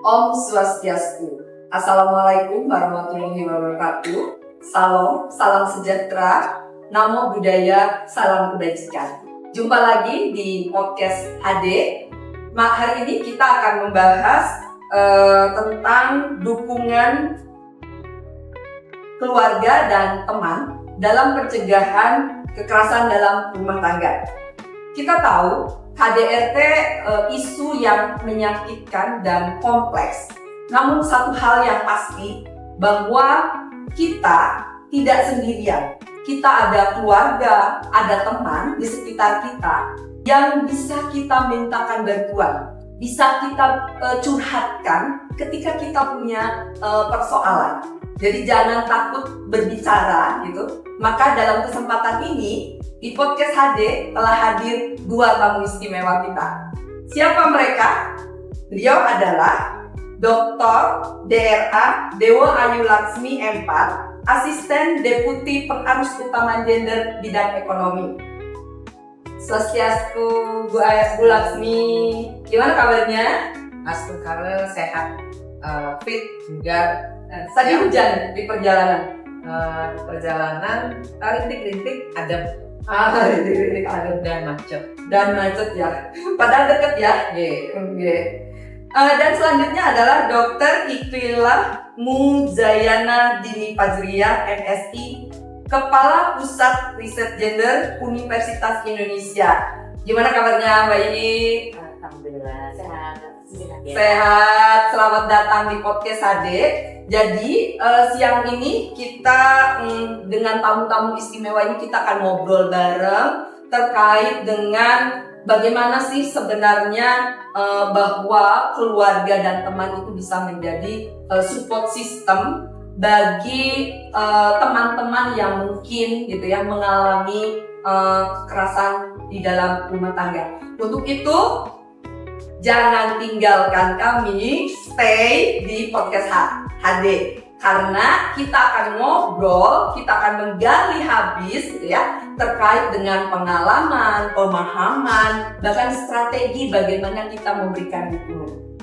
Om Swastiastu. Assalamualaikum warahmatullahi wabarakatuh. Salam sejahtera, namo buddhaya, salam kebajikan. Jumpa lagi di podcast HD. Hari ini kita akan membahas tentang dukungan keluarga dan teman dalam pencegahan kekerasan dalam rumah tangga. Kita tahu KDRT isu yang menyakitkan dan kompleks. Namun satu hal yang pasti bahwa kita tidak sendirian. Kita ada keluarga, ada teman di sekitar kita yang bisa kita mintakan bantuan, bisa kita curhatkan ketika kita punya persoalan. Jadi jangan takut berbicara gitu. Maka dalam kesempatan ini di podcast HD telah hadir dua tamu istimewa kita. Siapa mereka? Beliau adalah Dr. DRA Dewa Ayu Laksmi M4, Asisten Deputi Pengarus Utama Gender Bidang Ekonomi. Swastiastu Bu Laksmi, gimana kabarnya? Astu kabar sehat, fit, bugar. Tadi hujan di perjalanan. Rintik-rintik adem. Rintik-rintik adem dan macet ya. Padahal deket ya. Dan selanjutnya adalah Dr. Ikhwilah Muzayana Dini Fajriya, MSI, Kepala Pusat Riset Gender Universitas Indonesia. Gimana kabarnya Mbak Ini? Alhamdulillah sehat. Sehat, selamat datang di podcast HD. Jadi siang ini kita dengan tamu-tamu istimewa ini kita akan ngobrol bareng terkait dengan bagaimana sih sebenarnya bahwa keluarga dan teman itu bisa menjadi support system bagi teman-teman yang mungkin gitu ya mengalami kekerasan di dalam rumah tangga. Untuk itu jangan tinggalkan kami, stay di podcast HD karena kita akan ngobrol, kita akan menggali habis gitu ya terkait dengan pengalaman, pemahaman, bahkan strategi bagaimana kita memberikan dukungan.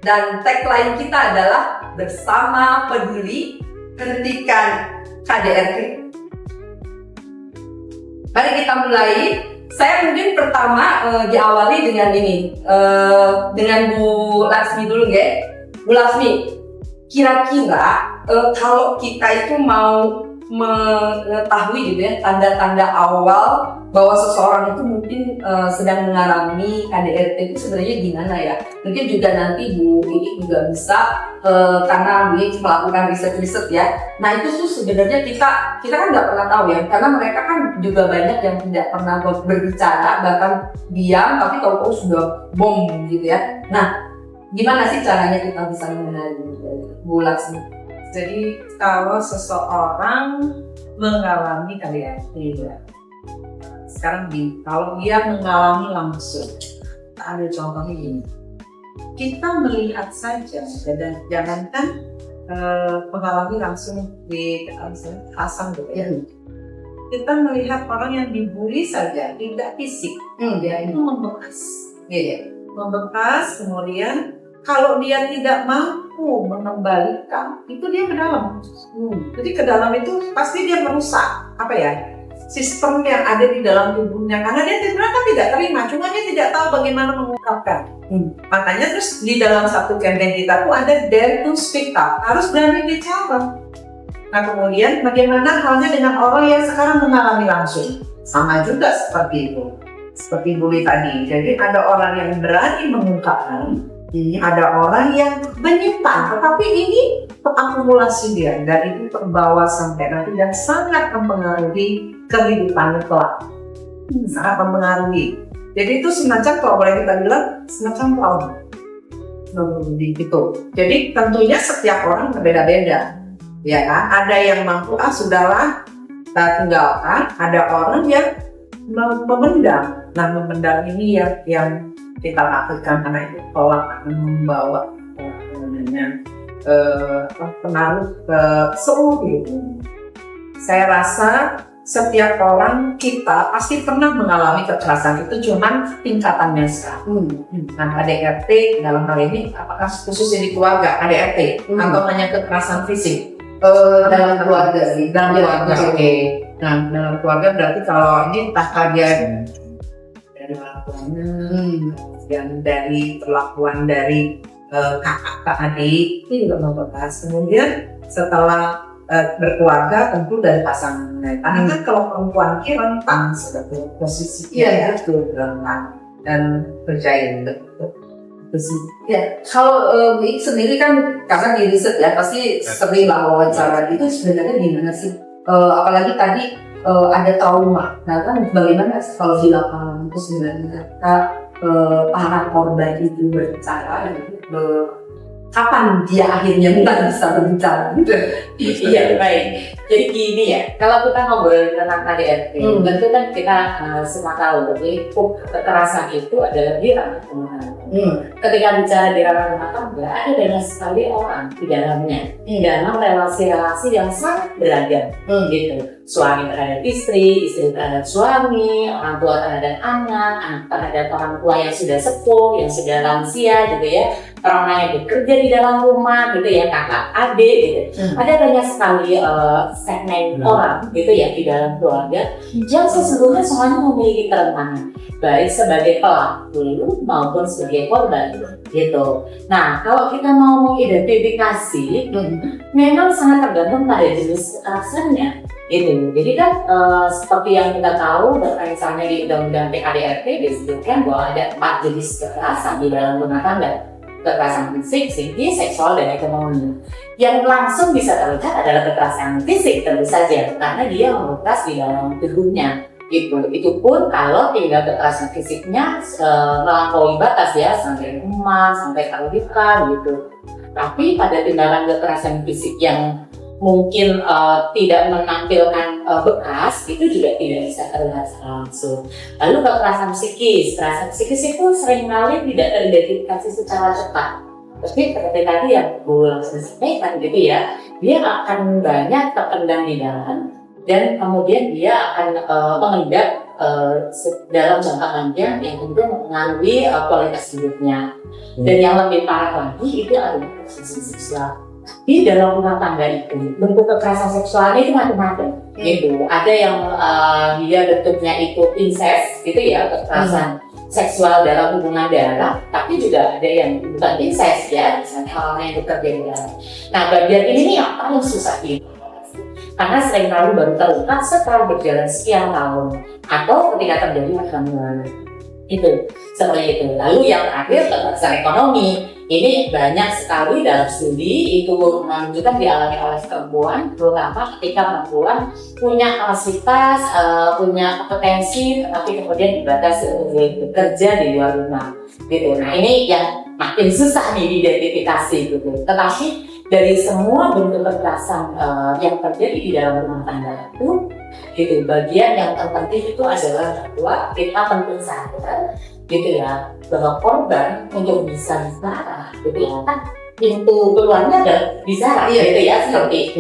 Dan tagline kita adalah bersama peduli, hentikan KDRT. Mari kita mulai. Saya mungkin pertama diawali dengan ini, dengan Bu Laksmi dulu ya. Bu Laksmi, kira-kira kalau kita itu mau mengetahui gitu ya tanda-tanda awal bahwa seseorang itu mungkin sedang mengalami KDRT itu sebenarnya gimana ya? Mungkin juga nanti Bu Ini juga bisa karena Bu Ini melakukan riset-riset ya. Nah itu tuh sebenarnya kita kan nggak pernah tahu ya, karena mereka kan juga banyak yang tidak pernah berbicara bahkan diam, tapi tahu-tahu sudah bom gitu ya. Nah gimana sih caranya kita bisa mengenali Bu Laksmi? Jadi kalau seseorang mengalami KDRT ya, sekarang kalau dia mengalami langsung, ada contohnya gini, kita melihat saja dan jangankan mengalami langsung di pasang gitu ya. Kita melihat orang yang dibully saja, tidak fisik, dia itu membekas, membekas. Kemudian kalau dia tidak mampu mengembalikan, itu dia ke dalam. Jadi ke dalam itu pasti dia merusak sistem yang ada di dalam tubuhnya, karena dia sebenarnya kan tidak terima, cuma dia tidak tahu bagaimana mengungkapkan. Makanya terus di dalam satu campaign kita tuh ada dare to speak up, harus berani bicara. Nah kemudian bagaimana halnya dengan orang yang sekarang mengalami langsung? Sama juga seperti itu, seperti bully tadi. Jadi ada orang yang berani mengungkapkan, ada orang yang menyimpan, tetapi ini terakumulasi dia dan itu terbawa sampai nanti dan sangat mempengaruhi kehidupannya kelak. Sangat mempengaruhi. Jadi itu semacam, kalau boleh kita bilang, semacam trauma. Gitu. Jadi tentunya setiap orang berbeda-beda, ya kan? Ada yang mampu, sudahlah, kita tinggalkan. Ada orang yang memendam. Nah memendam ini yang kita lakukan karena itu kelak akan membawa pengaruh ke seluruh hidup. Saya rasa setiap orang kita pasti pernah mengalami kekerasan, itu cuman tingkatannya sekarang. Nah, KDRT dalam hal ini apakah khususnya di keluarga KDRT atau hanya kekerasan fisik? Dalam keluarga sih. Dalam keluarga, oke. Nah, dalam keluarga berarti kalau ini entah kalian dari orang tuanya, dan dari perlakuan dari kakak ke adik, ini juga membahas. Kemudian setelah berkeluarga tentu dari pasangannya. Karena kan kalau perempuan ini rentan sebetulnya posisinya itu rentan dan percaya Ya, kalau Bi sendiri kan karena di riset ya pasti sering lah wawancara itu sebenarnya gimana sih? Apalagi tadi ada trauma. Nah kan bagaimana kalau di lapangan itu sebenarnya para korban itu berbicara kapan dia akhirnya mulai bisa berbicara gitu? Iya, baik. Jadi gini ya, kalau kita ngobrol tentang KDRT, tentu kan kita semua tahu bahwa kekerasan itu adalah di ranah rumah tangga. Ketika bicara di ranah rumah tangga, ada banyak sekali orang di dalamnya, dalam relasi-relasi yang sangat beragam, gitu. Suami terhadap istri terhadap suami, orang tua terhadap anak, anak terhadap orang tua yang sudah sepuh, yang sudah lansia, gitu ya. Orang yang bekerja di dalam rumah, gitu ya, kakak, adik, gitu. Ada banyak sekali segmen orang, gitu ya, di dalam keluarga yang sesungguhnya semuanya memiliki kerentanan, baik sebagai pelaku maupun sebagai korban, gitu. Nah, kalau kita mau mengidentifikasi, memang sangat tergantung pada jenis kekerasannya. Itu, jadi kan seperti yang kita tahu, misalnya di Undang-Undang PKDRT disebutkan bahwa ada 4 jenis kekerasan di dalam rumah tangga. Kekerasan fisik, psikis, seksual, dan ekonomi. Yang langsung bisa terlihat adalah kekerasan fisik tentu saja, karena dia melukas di dalam tubuhnya. Itu pun kalau tinggal kekerasan fisiknya melampaui batas ya, sampai emas, sampai terluka gitu. Tapi pada tindakan kekerasan fisik yang mungkin tidak menampilkan bekas, itu juga tidak bisa terlihat langsung. Lalu kekerasan psikis itu seringkali tidak teridentifikasi secara cepat. Tapi seperti tadi yang Bu langsung sampaikan gitu ya, dia akan banyak terpendam di dalam, dan kemudian dia akan mengendap dalam jangka panjang yang tentu mengaruhi kualitas hidupnya. Dan yang lebih parah lagi itu adalah kekerasan seksual. Di dalam rumah tangga itu bentuk kekerasan seksualnya itu macam-macam gitu. Ada yang dia bentuknya itu incest gitu ya, kekerasan seksual dalam hubungan darah, tapi juga ada yang bukan incest ya, misalnya orang yang bekerja di dalam. Nah, bagian ini nih yang paling susah gitu, karena seringkali baru terungkap setelah berjalan sekian tahun atau ketika terjadi kehamilan. Itu seperti itu. Lalu yang terakhir kekerasan ekonomi, ini banyak sekali dalam studi itu menunjukkan dialami oleh perempuan, terutama ketika perempuan punya kapasitas, punya kompetensi, tapi kemudian dibatasi bekerja di luar rumah. Gitu. Nah, ini yang makin susah diidentifikasi gitu. Tetapi dari semua bentuk kekerasan yang terjadi di dalam rumah tangga itu, gitu, bagian yang terpenting itu adalah bahwa kita penting sadar, gitu ya, bahwa korban untuk bisa bicara, gitu ya, kan pintu keluarnya adalah bicara, gitu ya, seperti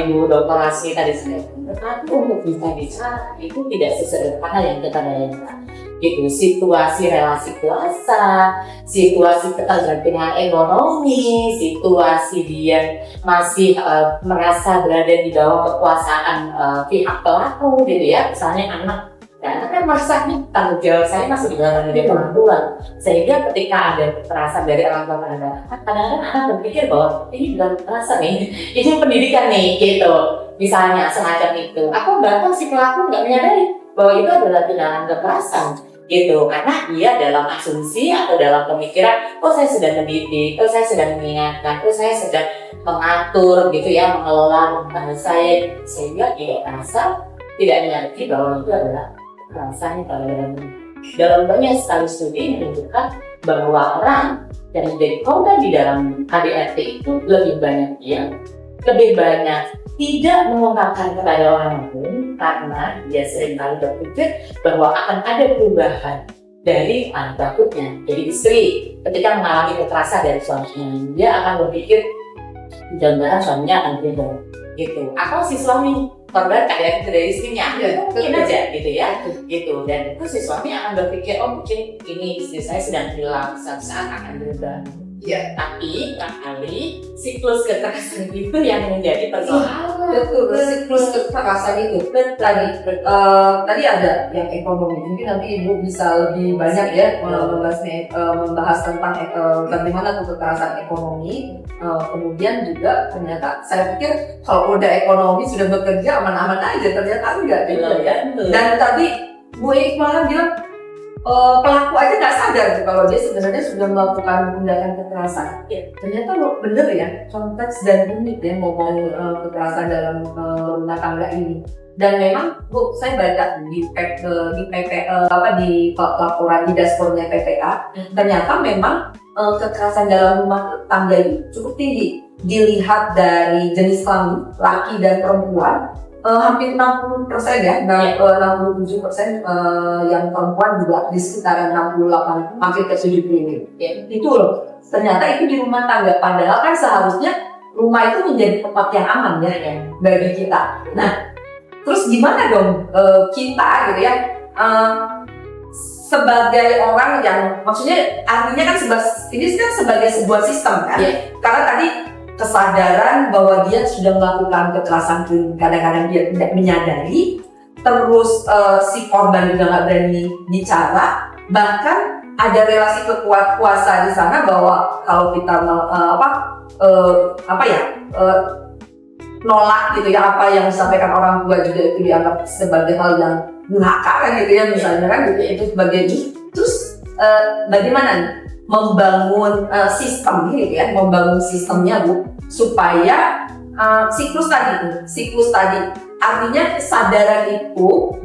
Ibu Dr. Lasmi tadi sampaikan. Tetapi untuk bisa bicara itu tidak sesederhana yang kita bayangkan. Gitu, situasi relasi kuasa, situasi ketergantungan ekonomi, situasi dia masih merasa berada di bawah kekuasaan pihak pelaku, gitu ya, misalnya anak. Karena kan merasa tanggung jawab saya masih di dalam dari orang tua, sehingga ketika ada kekerasan dari orang tua kadang-kadang anak berpikir bahwa ini bukan kekerasan nih, ini pendidikan nih, gitu. Misalnya semacam itu. Aku bahkan si pelaku nggak menyadari bahwa itu adalah tindakan kekerasan, gitu, karena dia dalam asumsi atau dalam pemikiran, oh saya sedang mendidik, oh saya sedang mengingatkan, oh saya sedang mengatur, gitu ya, mengelola rumah saya, sehingga dia merasa tidak menyadari bahwa itu adalah kekerasan. Dalam banyak sekali studi menunjukkan bahwa orang yang menjadi korban di dalam KDRT itu lebih banyak tidak mengungkapkan kepada orang lain karena dia seringkali berpikir bahwa akan ada perubahan dari takutnya. Jadi istri ketika mengalami kekerasan dari suaminya, dia akan berpikir jangan-jangan suaminya akan berubah. gitu. Atau si suami korban KDRT dari istrinya, Iya, mungkin betul. aja gitu ya, gitu. Dan itu si suami akan berpikir, oh mungkin ini istri saya sedang hilang, suatu saat akan berubah. Iya. Tapi kali siklus kekerasan itu yang menjadi persoalan. Betul, siklus kekerasan itu. Tadi ada yang ekonomi, mungkin nanti Ibu bisa lebih banyak ya membahas tentang bagaimana tuh kekerasan ekonomi. Kemudian juga ternyata saya pikir kalau udah ekonomi sudah bekerja aman-aman aja, ternyata enggak gitu ya. Dan tadi Bu Iqbal bilang pelaku aja nggak sadar tuh kalau dia sebenarnya sudah melakukan tindakan kekerasan. Ternyata bener ya, konteks dan unik ya ngomong kekerasan dalam rumah tangga ini. Dan memang Bu, saya baca di laporan di dashboardnya PPA, ternyata memang kekerasan dalam rumah tangga itu cukup tinggi. Dilihat dari jenis kelamin, laki dan perempuan, hampir 60% ya, 67% yang perempuan juga di sekitaran 68, hampir ke 70. Itu loh, ternyata itu di rumah tangga. Padahal kan seharusnya rumah itu menjadi tempat yang aman ya bagi kita. Nah, terus gimana dong kita gitu ya, sebagai orang yang, maksudnya artinya kan ini kan sebagai sebuah sistem kan, karena tadi kesadaran bahwa dia sudah melakukan kekerasan, kadang-kadang dia tidak menyadari, terus si korban juga nggak berani bicara, bahkan ada relasi kuasa di sana bahwa kalau kita nolak gitu ya apa yang disampaikan orang tua juga itu dianggap sebagai hal yang durhaka kan gitu ya misalnya kan gitu, itu sebagai terus bagaimana nih membangun sistem gitu ya, membangun sistemnya Bu, supaya siklus tadi artinya kesadaran itu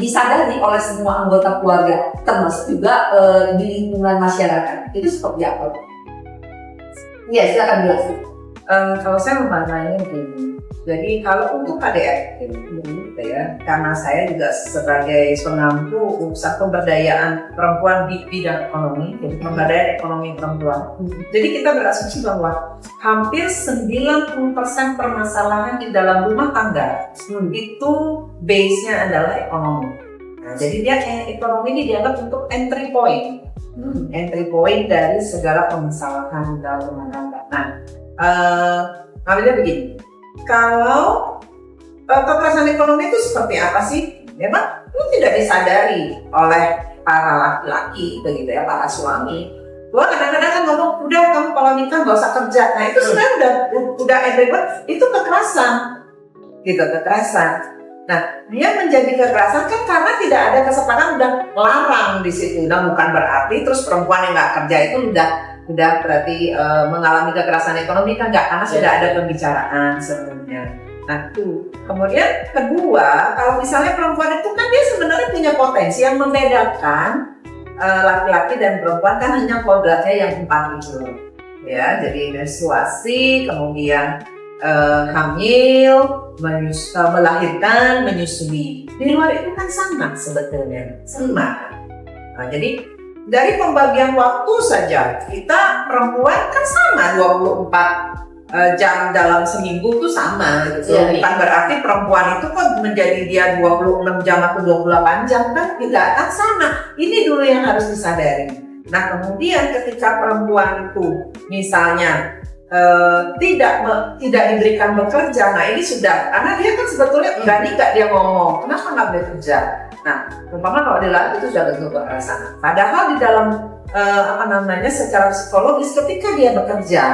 disadari oleh semua anggota keluarga, termasuk juga di lingkungan masyarakat. Itu seperti apa? Iya, silakan jelasin. Kalau saya memaknainya gini, jadi kalau untuk KDRT gitu ya, karena saya juga sebagai pengampu usaha pemberdayaan perempuan di bidang ekonomi, jadi pemberdayaan ekonomi perempuan. Jadi kita berasumsi bahwa hampir 90% permasalahan di dalam rumah tangga itu base-nya adalah ekonomi. Nah, jadi dia ekonomi ini dianggap untuk entry point dari segala permasalahan dalam rumah tangga. Nah, ambilnya begini, kalau kekerasan ekonomi itu seperti apa sih? Memang itu tidak disadari oleh para laki-laki, begitu ya, para suami. Gua kadang-kadang kan ngomong, udah kamu kalau nikah gak usah kerja. Nah itu sebenarnya udah itu kekerasan, gitu, kekerasan. Nah dia menjadi kekerasan kan karena tidak ada kesepakatan, udah melarang di situ. Nah bukan berarti terus perempuan yang nggak kerja itu udah berarti mengalami kekerasan ekonomi kan enggak, karena sudah ada pembicaraan sebelumnya. Nah, kemudian kedua, kalau misalnya perempuan itu kan dia sebenarnya punya potensi yang membedakan laki-laki dan perempuan kan hanya kodratnya yang 4 itu. Ya, jadi menstruasi, kemudian hamil, melahirkan, menyusui. Di luar itu kan sama sebetulnya, sama. Nah, jadi dari pembagian waktu saja, kita perempuan kan sama 24 jam dalam seminggu itu sama gitu. Bukan berarti perempuan itu kok menjadi dia 26 jam atau 28 jam kan tidak, kan sama. Ini dulu yang harus disadari. Nah kemudian ketika perempuan itu misalnya tidak diberikan bekerja, nah ini sudah, karena dia kan sebetulnya berani nggak dia ngomong, kenapa nggak bekerja? Nah, umpama kalau dilatih itu sudah bentuk kekerasan. Padahal di dalam secara psikologis ketika dia bekerja,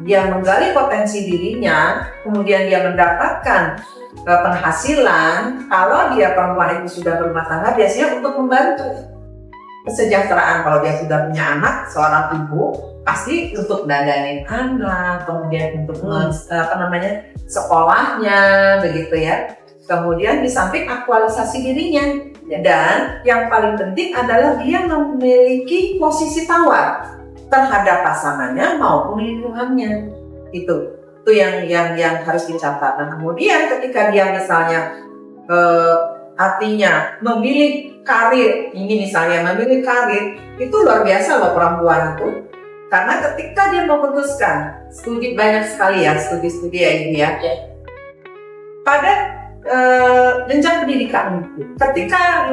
dia menggali potensi dirinya, kemudian dia mendapatkan penghasilan. Kalau dia perempuan itu sudah berumah tangga, biasanya untuk membantu kesejahteraan. Kalau dia sudah punya anak, seorang ibu pasti untuk dandanin anak, kemudian untuk sekolahnya, begitu ya. Kemudian di samping aktualisasi dirinya, dan yang paling penting adalah dia memiliki posisi tawar terhadap pasangannya maupun lingkungannya. Itu yang harus dicatat. Nah kemudian ketika dia misalnya artinya memilih karir, ini misalnya memilih karir, itu luar biasa loh perempuan itu. Karena ketika dia memutuskan, banyak sekali ya studi-studi ya ini ya. pada jenjang pendidikan. Ketika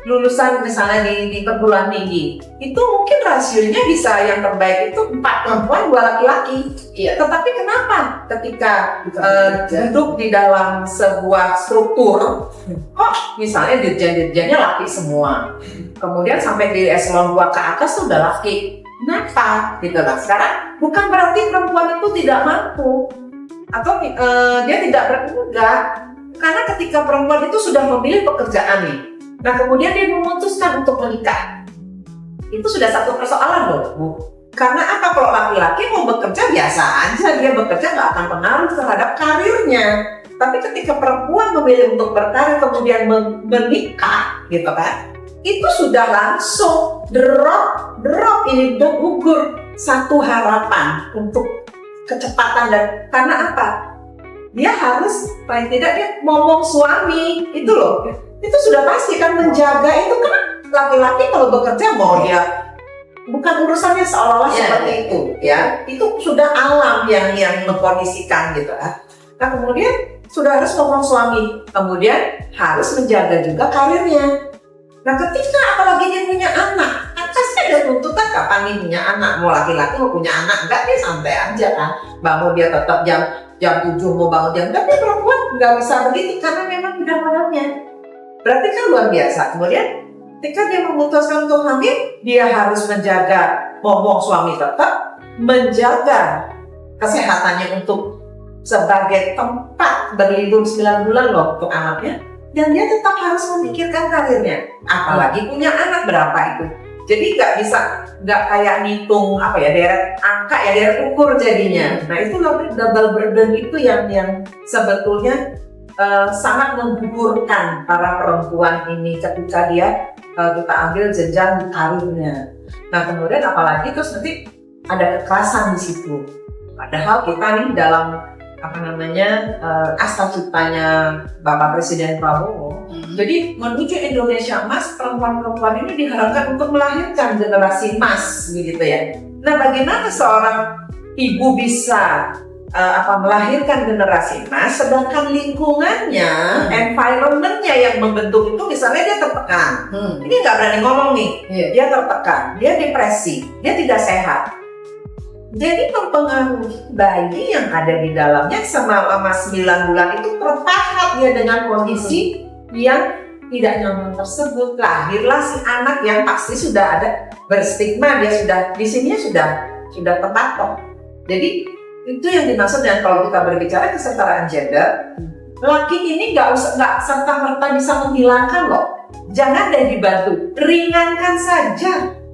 lulusan misalnya di perguruan tinggi, itu mungkin rasionya bisa yang terbaik itu 4 perempuan 2 laki-laki. Iya. Tetapi kenapa ketika duduk di dalam sebuah struktur, kok misalnya dirjen-dirjennya laki semua, kemudian sampai di eselon 2 ke atas tuh udah laki. Kenapa? Gitu lah. Sekarang bukan berarti perempuan itu tidak mampu atau dia tidak berguna, karena ketika perempuan itu sudah memilih pekerjaan nih, nah kemudian dia memutuskan untuk menikah, itu sudah satu persoalan loh, Bu. Karena apa? Kalau laki-laki mau bekerja biasa aja, dia bekerja nggak akan pengaruh terhadap karirnya. Tapi ketika perempuan memilih untuk berkarir kemudian menikah, gitu kan, itu sudah langsung drop ini gugur satu harapan untuk kecepatan. Dan karena apa? Dia harus paling tidak dia ngomong suami itu loh. Itu sudah pasti kan menjaga itu kan laki-laki kalau bekerja mau dia bukan urusannya seolah-olah seperti itu ya. Itu sudah alam yang mengkondisikan gitu kan. Nah kemudian sudah harus ngomong suami, kemudian harus menjaga juga karirnya. Nah ketika apalagi dia punya anak, pasti ada tuntutan kapan nih punya anak, mau laki-laki mau punya anak enggak, dia santai aja kan, bangun dia tetap jam 7 mau bangun jam, tapi perempuan nggak bisa begitu karena memang udah malamnya. Berarti kan luar biasa. Kemudian ketika dia memutuskan untuk hamil, dia harus menjaga ngomong suami tetap, menjaga kesehatannya untuk sebagai tempat berlindung 9 bulan loh untuk anaknya, dan dia tetap harus memikirkan karirnya. Apalagi punya anak berapa itu. Jadi nggak kayak ngitung deret angka ya, deret ukur jadinya. Nah itu double burden itu yang sebetulnya sangat menggugurkan para perempuan ini ketika dia kita ambil jenjang karirnya. Nah kemudian apalagi terus nanti ada kekerasan di situ. Padahal kita nih dalam asta ciptanya Bapak Presiden Prabowo. Jadi menuju Indonesia Emas, perempuan-perempuan ini diharapkan untuk melahirkan generasi emas, begitu ya. Nah, bagaimana seorang ibu bisa melahirkan generasi emas, sedangkan lingkungannya, environmentnya yang membentuk itu, misalnya dia tertekan, ini nggak berani ngomong nih, dia tertekan, dia depresi, dia tidak sehat. Jadi mempengaruhi bayi yang ada di dalamnya selama 9 bulan itu terpahat dia dengan kondisi yang tidak nyaman tersebut. Lahirlah si anak yang pasti sudah ada berstigma, dia sudah di sini sudah terpatok. Jadi itu yang dimaksud dengan kalau kita berbicara kesetaraan gender, laki ini nggak serta-merta bisa menghilangkan loh. Jangan deh dibantu, ringankan saja.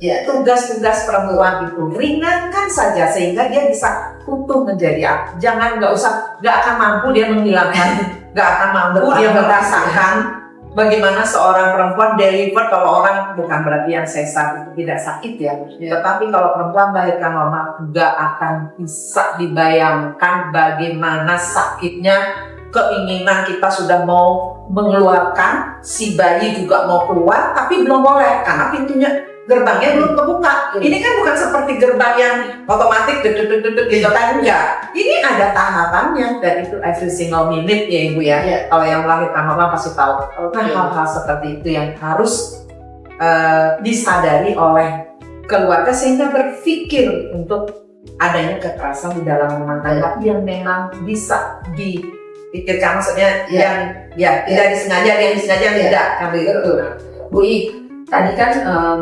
Ya, tugas-tugas perempuan itu ringankan saja sehingga dia bisa utuh menjadi. Nggak akan mampu dia menghilangkan, nggak akan mampu dia merasakan bagaimana seorang perempuan deliver. Kalau orang bukan berarti yang sesar itu tidak sakit ya, tetapi kalau perempuan melahirkan normal nggak akan bisa dibayangkan bagaimana sakitnya. Keinginan kita sudah mau mengeluarkan, si bayi juga mau keluar tapi belum boleh karena pintunya gerbangnya belum kebuka. Ini kan bukan seperti gerbang yang otomatis gitu kan, enggak. Ini ada tahapannya dan itu every single minute ya Ibu ya. Kalau yang melahirkan normal pasti tahu. Nah hal-hal seperti itu yang harus disadari oleh keluarga sehingga berpikir untuk adanya kekerasan di dalam rumah tangga yang memang bisa dipikirkan, maksudnya yang tidak disengaja, yang disengaja tidak kan begitu. Bu I, tadi kan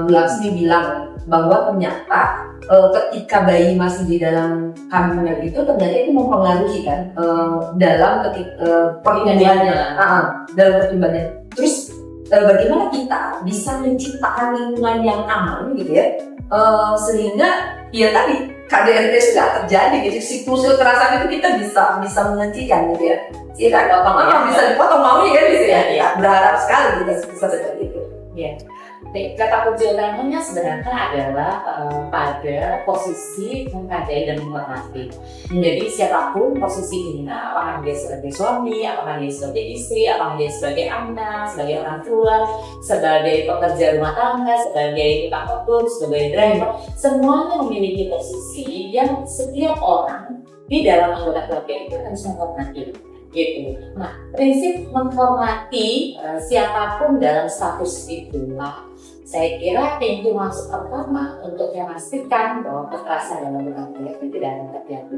Bu Laksmi bilang bahwa ternyata ketika bayi masih di dalam kandungan itu ternyata itu mempengaruhi kan dalam pertumbuhannya, dalam pertumbuhannya. Terus bagaimana kita bisa menciptakan lingkungan yang aman gitu ya, sehingga ya tadi KDRT sudah terjadi gitu, siklus kekerasan itu kita bisa menghentikan gitu ya. Tidak gampang bisa dipotong maunya kan gitu ya. Berharap sekali kita bisa seperti itu. Ya. Kata kunci utamanya sebenarnya adalah pada posisi menghargai dan menghormati. Jadi siapapun posisinya, apakah dia sebagai suami, apakah dia sebagai istri, apakah dia sebagai anak, sebagai orang tua, sebagai pekerja rumah tangga, sebagai tukang ojek, sebagai driver, semuanya memiliki posisi yang setiap orang di dalam anggota keluarga itu harus menghormati. gitu. Nah, prinsip menghormati siapapun dalam status itulah saya kira pintu masuk pertama untuk memastikan bahwa kekerasan dalam rumah tangga itu tidak akan terjadi.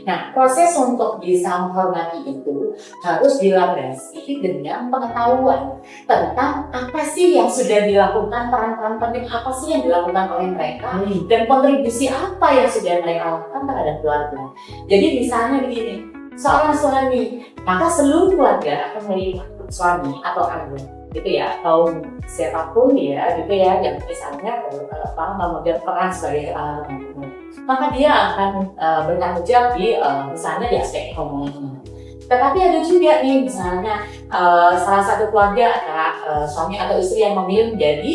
Nah, proses untuk bisa menghormati itu harus dilandasi dengan pengetahuan tentang apa sih yang sudah dilakukan, peran-peran penting apa sih yang dilakukan oleh mereka, dan kontribusi apa yang sudah mereka lakukan terhadap keluarga. Jadi misalnya begini, seorang suami, maka seluruh keluarga akan melihat suami atau anak gitu ya, atau siapapun ya gitu ya, yang misalnya memegang peran sebagai maka dia akan bertanggung jawab di misalnya di aspek ekonomi. Tetapi ada juga nih misalnya salah satu keluarga ada suami atau istri yang memilih menjadi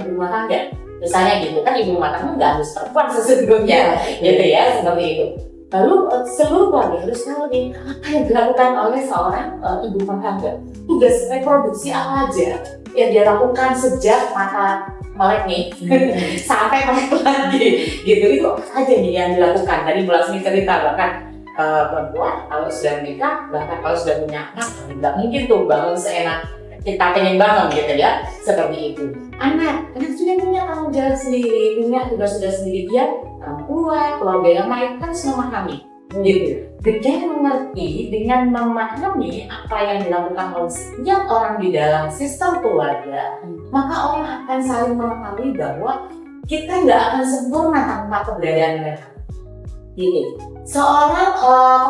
ibu rumah tangga, misalnya gitu kan, ibu rumah tangga nggak harus perempuan sesungguhnya, gitu ya, seperti itu. Lalu seluruh keluarga harus tahu nih apa yang dilakukan oleh seorang ibu rumah tangga. Tugas reproduksi apa aja yang dia lakukan sejak mata melek nih sampai melek lagi, gitu. Itu apa aja nih yang dilakukan. Tadi Bu Lasmi cerita bahkan perempuan kalau sudah menikah, bahkan kalau sudah punya anak, nggak mungkin tuh bangun seenak kita pengen bangun gitu ya, seperti itu. Anak sudah punya tanggung jawab sendiri, punya tugas-tugas sendiri, dia orang tua, keluarga yang lain kan harus memahami, gitu. Dengan mengerti, dengan memahami apa yang dilakukan oleh setiap orang di dalam sistem keluarga, maka orang akan saling memahami bahwa kita nggak akan sempurna tanpa keberadaan mereka. Gitu. Seorang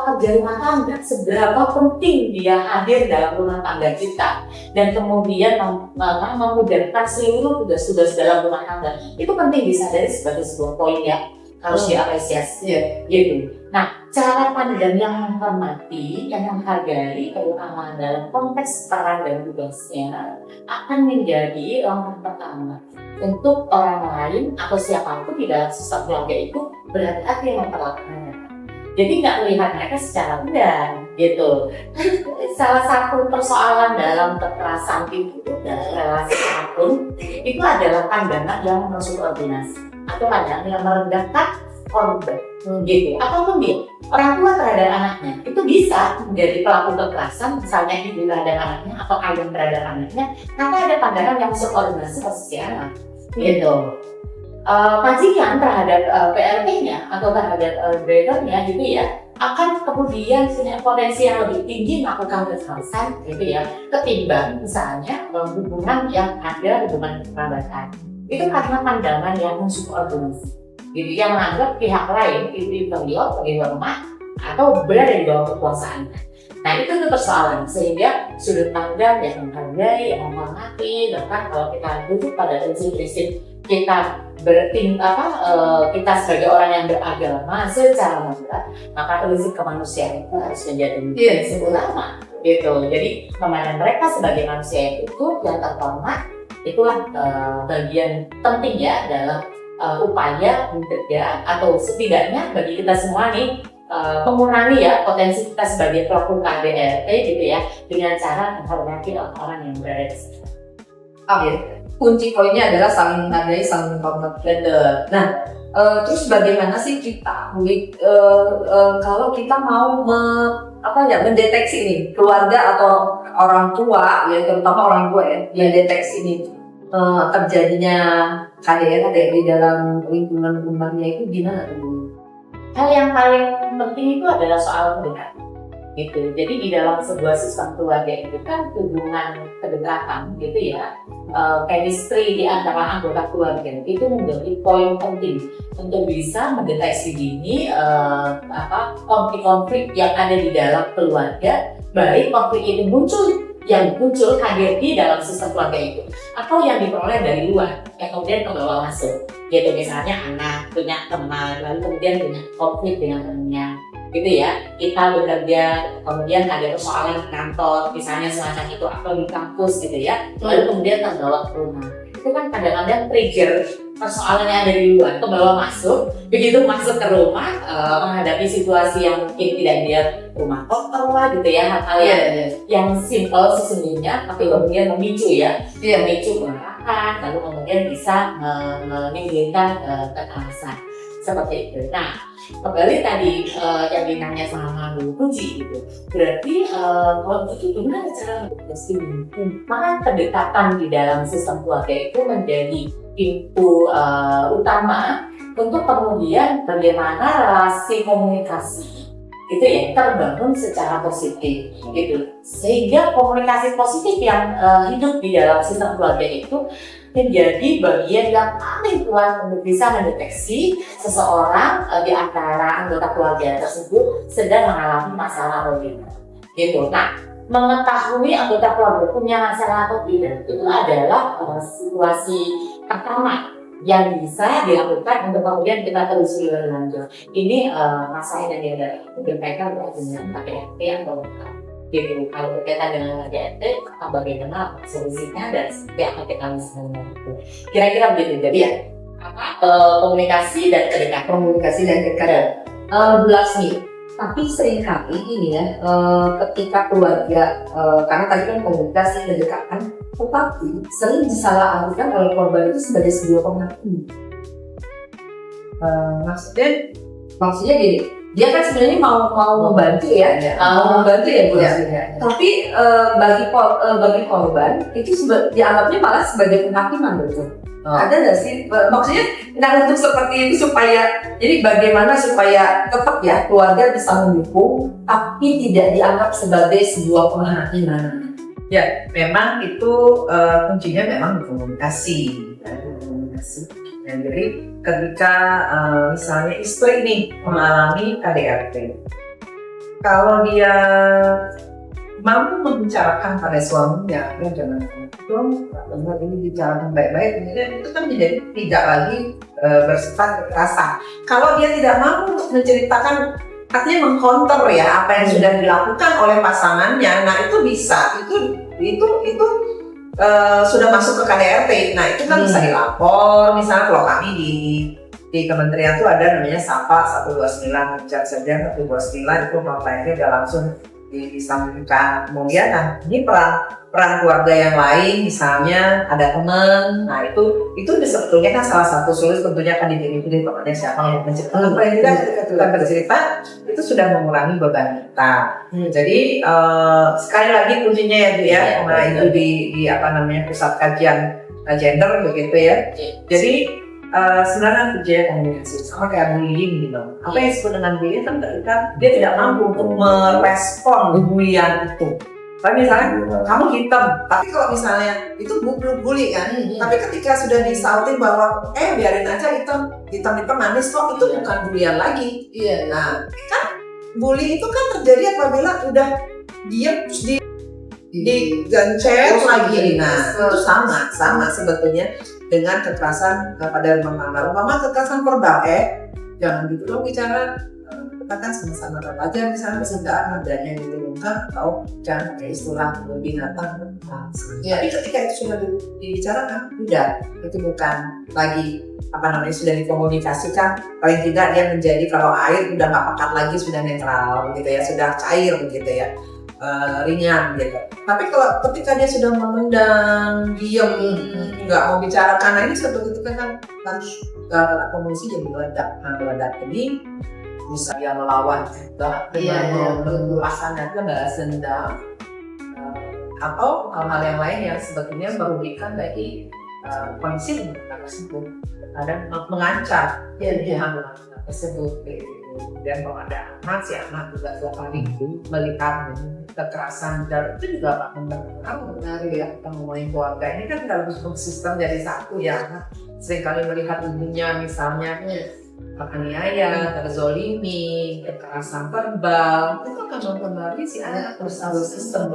pekerja rumah tangga, seberapa penting dia hadir dalam rumah tangga kita dan kemudian memudahkan seluruh tugas-tugas dalam rumah tangga, itu penting disadari sebagai sebuah poin yang harus diapresiasi, gitu. Nah, cara pandang yang menghormati, yang menghargai, terutama dalam konteks peran dan tugasnya, akan menjadi langkah pertama untuk orang lain atau siapapun di dalam sistem keluarga itu berhati-hati memperlakukannya. Jadi nggak melihat mereka secara rendah, gitu. Salah satu persoalan dalam kekerasan itu dan relasi apapun itu adalah pandangan yang mensubordinasi atau pandangan yang merendahkan korban, gitu. Apapun dia, orang tua terhadap anaknya itu bisa menjadi pelaku kekerasan, misalnya ibu terhadap anaknya atau ayah terhadap anaknya, karena ada pandangan yang mensubordinasi posisi anak, gitu. Majikan terhadap PLT-nya atau terhadap drivernya gitu ya, akan kemudian punya potensi yang lebih tinggi melakukan kekerasan gitu ya, ketimbang misalnya hubungan yang ada hubungan kerabatan. Itu karena pandangan yang mensubordinasi, gitu, yang menganggap pihak lain itu beliau sebagai rumah atau berada di bawah kekuasaan. Nah itu persoalan, sehingga sudut pandang yang menghargai, yang menghormati, bahkan kalau kita duduk pada prinsip-prinsip kita kita sebagai orang yang beragama secara moderat, maka prinsip kemanusiaan itu harus menjadi prinsip utama, gitu. Jadi memandang mereka sebagai manusia yang utuh dan terhormat, itulah bagian penting ya dalam upaya mencegah atau setidaknya bagi kita semua nih mengurangi ya potensi kita sebagai pelaku KDRT gitu ya, dengan cara menghormati orang yang berada di sekitar. Kunci poinnya adalah saling menghargai, saling menghormati. Nah, terus bagaimana sih kita, kalau kita mau mendeteksi nih keluarga atau orang tua, ya terutama orang tua ya, yang deteksi ini terjadinya KDRT di dalam lingkungan rumahnya itu gimana tuh? Hal yang paling penting itu adalah soal kedekatan, gitu. Jadi di dalam sebuah sistem keluarga itu kan hubungan kedekatan, gitu ya, chemistry di antara anggota keluarga itu menjadi poin penting untuk bisa mendeteksi dini konflik-konflik yang ada di dalam keluarga, baik konflik itu muncul hadir di dalam sistem keluarga itu, atau yang diperoleh dari luar yang kemudian ke bawah masuk, gitu. Misalnya anak punya teman lalu kemudian punya konflik dengan temannya, gitu ya, kita bekerja kemudian ada persoalan kantor misalnya semacam itu, atau di kampus gitu ya, lalu kemudian terbawa ke rumah. Itu kan kadang-kadang trigger persoalan yang ada di luar ke bawah masuk, begitu masuk ke rumah menghadapi situasi yang mungkin tidak dia rumah kotor lah gitu ya, hal-hal yang simple sesungguhnya tapi kemudian memicu kemarahan, lalu kemudian bisa menimbulkan kekerasan seperti itu. Nah, kembali tadi yang ditanya sama Bu Puji gitu. Berarti kalau begitu gimana cara mendeteksi maka kedekatan di dalam sistem keluarga itu menjadi pintu utama untuk kemudian bagaimana relasi komunikasi itu ya terbangun secara positif gitu, sehingga komunikasi positif yang hidup di dalam sistem keluarga itu menjadi bagian yang paling kuat untuk bisa mendeteksi seseorang di antara anggota keluarga tersebut sedang mengalami masalah atau tidak gitu. Nah, mengetahui anggota keluarga punya masalah atau tidak itu adalah situasi pertama yang bisa dilakukan untuk kemudian kita terus lebih lanjut. Ini masalah yang dia menyampaikan dengan KDRT atau gitu. Kalau berkaitan dengan KDRT, bagaimana solusinya dan seperti apa kita bisa itu. Kira-kira begitu. Jadi ya, komunikasi dan kedekatan. Komunikasi dan kedekatan. Belasmi. Tapi seringkali ini ya, ketika keluarga, karena tadi kan komunikasi dan kedekatan, tetapi sering disalahartikan oleh korban itu sebagai sebuah penghakimi. Maksudnya gini, dia kan sebenarnya mau membantu ya, mau membantu ya Bu. Tapi bagi korban itu dianggapnya malah sebagai penghakiman, betul. Ada nggak sih? Maksudnya untuk seperti itu supaya, jadi bagaimana supaya tetap ya keluarga bisa mendukung, tapi tidak dianggap sebagai sebuah penghakiman. Ya, memang itu kuncinya memang komunikasi. Nah, jadi ketika misalnya istri ini mengalami KDRT, kalau dia mampu membicarakan pada suaminya, ya jangan benar ini bicarakan baik-baik, itu kan menjadi tidak lagi bersifat kekerasan. Kalau dia tidak mampu menceritakan, artinya mengcounter ya apa yang sudah dilakukan oleh pasangannya, nah itu bisa, itu sudah masuk ke KDRT. Nah itu kan bisa dilapor, misalnya kalau kami di kementerian itu ada namanya SAPA 129, chat saja 129 itu komplainnya udah langsung disampaikan. Kemudian nah ini peran keluarga yang lain, misalnya ada teman, nah itu sebetulnya kan salah satu solusi, tentunya akan dipilih temannya siapa yang menceritakan. Paling tidak ketika kita bercerita itu sudah mengurangi beban kita. Jadi sekali lagi kuncinya ya Bu ya, nah itu di apa namanya pusat kajian gender begitu ya. Jadi sebenarnya kerja komunikasi sama kayak bullying gitu. Apa yang disebut dengan bullying kan ketika dia tidak mampu untuk merespon bullying itu. Tapi misalnya kamu hitam, tapi kalau misalnya itu belum bully kan, tapi ketika sudah disautin bahwa biarin aja hitam manis kok, itu bukan bullyan lagi. Nah kan bully itu kan terjadi apabila udah diam terus digancet lagi. Nah itu sama sebetulnya dengan kekerasan pada rumah tangga, kekerasan verbal. Jangan gitu dong bicara, katakan sama-sama aja, misalnya kesenggaan nadanya yang diungkap, atau jangan pakai istilah binatang. Tapi ketika itu sudah dibicarakan, itu bukan lagi sudah dikomunikasikan, paling tidak dia menjadi, kalau air udah nggak pekat lagi, sudah netral gitu ya, sudah cair gitu ya, ringan gitu. Tapi kalau ketika dia sudah memendam, diam, nggak mau bicarakan, nah ini seperti itu kan komunikasi jadi meledak ini bisa dia melawan juga dengan pasangan balas dendam atau hal-hal yang lain yang sebetulnya merugikan bagi kondisi tersebut, kadang mengancam hal tersebut. Dan kalau ada anak, si anak juga setiap hari melihat kekerasan, dan itu juga benar ya, kita ngomongin keluarga ini kan dalam sistem jadi satu ya. Seringkali melihat ibunya misalnya teraniaya, terzolimi, kekerasan verbal, itu akan mempengaruhi si anak terus sistem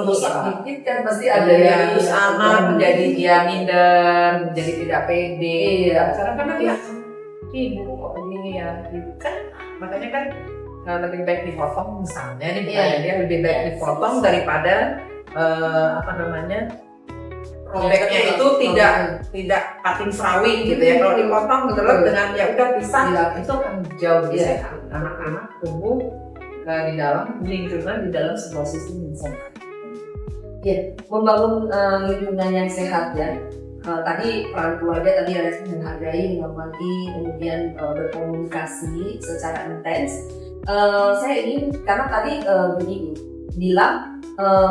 positif kan pasti ada yang terus anak menjadi dia minder, menjadi tidak pede. Kadang-kadang ya ibu kok begini ya, kan makanya kan lebih baik dipotong misalnya nih, dia lebih baik dipotong daripada robeknya itu tidak pating serawing gitu ya. Kalau dipotong gitu loh dengan ya udah pisah, itu akan jauh lebih sehat. Anak-anak tumbuh di dalam lingkungan, di dalam sebuah sistem yang sehat. Membangun lingkungan yang sehat ya. tadi peran keluarga tadi harus menghargai, menghormati, kemudian berkomunikasi secara intens. Saya ingin karena tadi begini bilang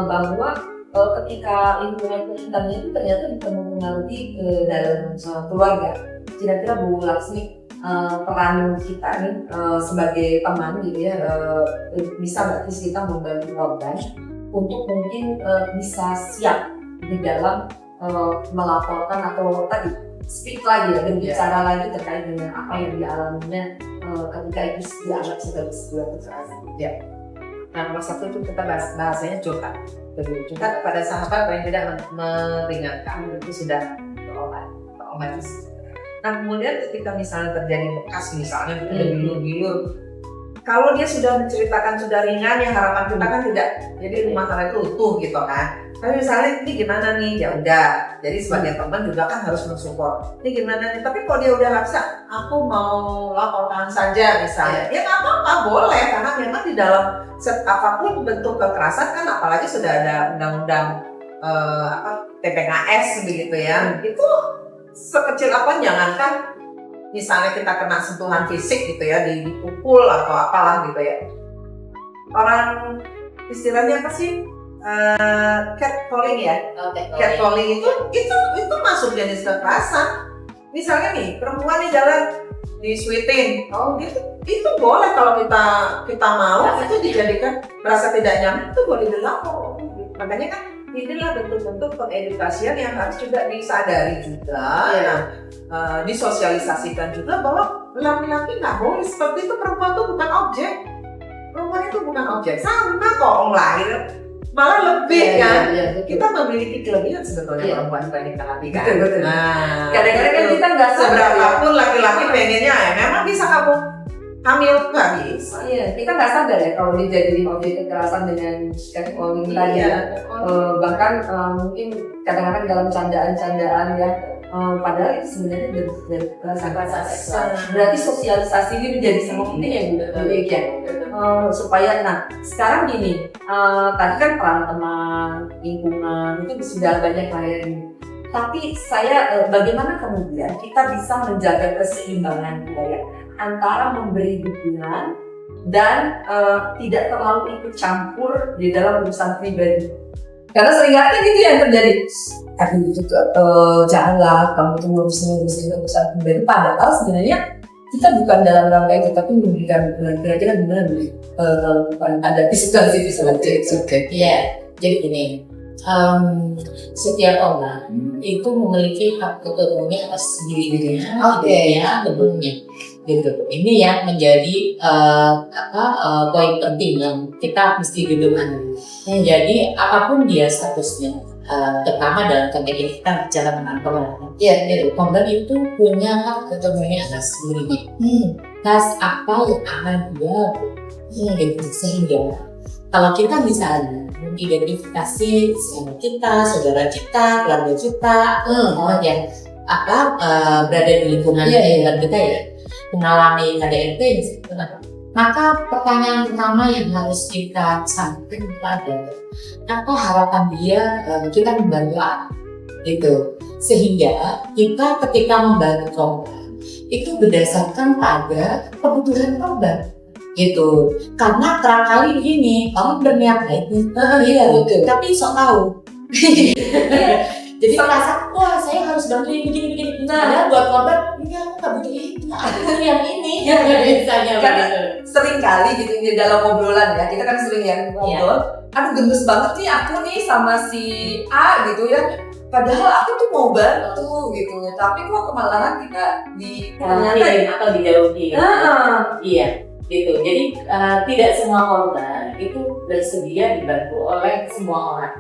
bahwa ketika lingkungan sekitarnya itu ternyata bisa mempengaruhi dalam keluarga. Kira-kira Bu Laksmi, peran kita nih sebagai teman gitu ya, bisa berarti kita membantu korban untuk mungkin bisa siap di dalam melaporkan atau tadi speak lagi ya, berbicara lagi terkait dengan apa yang dialaminya ketika itu dianggap sebagai sebuah kekerasan. Ya. Nah, nomor satu itu kita bahasanya curhat. Curhat pada sahabat yang tidak meringankan itu sudah otomatis. Nah, kemudian ketika misalnya terjadi bekas misalnya bilur-bilur, kalau dia sudah menceritakan sudah ringan, ya harapan kita kan tidak jadi masalah itu utuh gitu kan. Tapi misalnya ini gimana nih, ya udah. Jadi sebagai teman juga kan harus mensupport. Ini gimana nih? Tapi kalau dia udah nggak bisa, aku mau laporkan saja misalnya. Ya nggak apa-apa, boleh karena memang di dalam apapun bentuk kekerasan kan, apalagi sudah ada undang-undang TPKS begitu ya. Itu sekecil apa, jangankan misalnya kita kena sentuhan fisik gitu ya, dipukul atau apalah gitu ya. Orang istilahnya apa sih? Catcalling ya. Catcalling itu masuk jenis kekerasan. Misalnya nih perempuan nih jalan disuitin, itu boleh kalau kita mau itu dijadikan merasa tidak nyaman, itu boleh dilakukan. Makanya kan inilah bentuk-bentuk pengedukasian yang harus juga disadari juga, disosialisasikan juga bahwa laki-laki nggak boleh seperti itu. Perempuan itu bukan objek. Perempuan itu bukan objek, sama kok orang lahir. Malah lebih kan, kita memiliki kelebihan sebetulnya perempuan dibanding laki kan. Betul. Nah, Kadang-kadang kan kita nggak sadar. seberapapun laki-laki pengennya ya, memang bisa kamu hamil, nggak bisa. Iya, kita nggak sadar ya kalau dijadiin objek kekerasan dengan catcalling tadi. Bahkan mungkin kadang-kadang dalam candaan-candaan ya, padahal itu sebenarnya dari kekerasan seksual. Berarti sosialisasi ini menjadi sangat penting ya Bu Eki, supaya sekarang gini, tadi kan peran teman, lingkungan itu sudah banyak lain. Tapi saya bagaimana kemudian kita bisa menjaga keseimbangan ya, antara memberi dukungan dan tidak terlalu ikut campur di dalam urusan pribadi. Karena seringkali kan itu yang terjadi. Aduh itu janganlah kamu tuh ngurusin urusan pribadi. Padahal sebenarnya kita bukan dalam rangka itu, tapi memberikan kira-kira gimana nih ada situasi seperti itu. Iya, jadi gini, setiap orang itu memiliki hak keturunan atas dirinya, tentunya. Gitu. Ini yang menjadi poin penting yang kita mesti dudukkan. Jadi apapun dia statusnya, terutama dalam konteks ini kita bicara tentang korban. Korban itu punya hak keturunan atas dirinya. Apa yang akan dia gitu. Sehingga kalau kita misalnya mengidentifikasi saudara kita, keluarga kita, orang yang berada di lingkungan kita ya, mengalami KDRT, maka pertanyaan pertama yang harus kita sampaikan adalah apa harapan dia kita membantu apa itu, sehingga kita ketika membantu korban itu berdasarkan pada kebutuhan korban gitu. Karena kerangkali begini, kamu berniat baik tapi sok tahu. Jadi merasa, wah saya harus bantu begini. Padahal buat korban, enggak, aku nggak butuh itu, aku butuh yang ini. Misalnya Karena sering kali gitu di dalam obrolan ya, kita kan sering ya ngobrol, aduh gemes banget nih aku nih sama si A gitu ya. Padahal aku tuh mau bantu gitu, tapi kok kemalahan kita atau dijauhi. Iya, gitu. Jadi tidak semua korban itu bersedia dibantu oleh semua orang,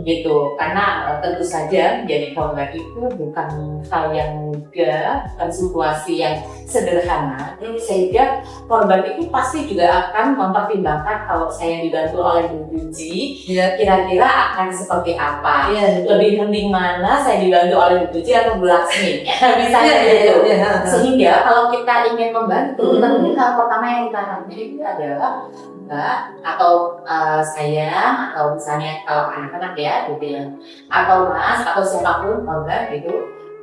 gitu. Karena tentu saja menjadi korban itu bukan hal yang mudah, bukan situasi yang sederhana, sehingga korban itu pasti juga akan mempertimbangkan kalau saya dibantu oleh Bu Puji, kira-kira akan seperti apa? Lebih penting mana saya dibantu oleh Bu Puji atau Bu Laksmi? Misalnya gitu. Sehingga kalau kita ingin membantu, tentu hal pertama yang kita lakukan itu adalah Mbak atau saya, atau misalnya kalau anak-anak ya gitu ya, atau Mas atau siapapun korban gitu,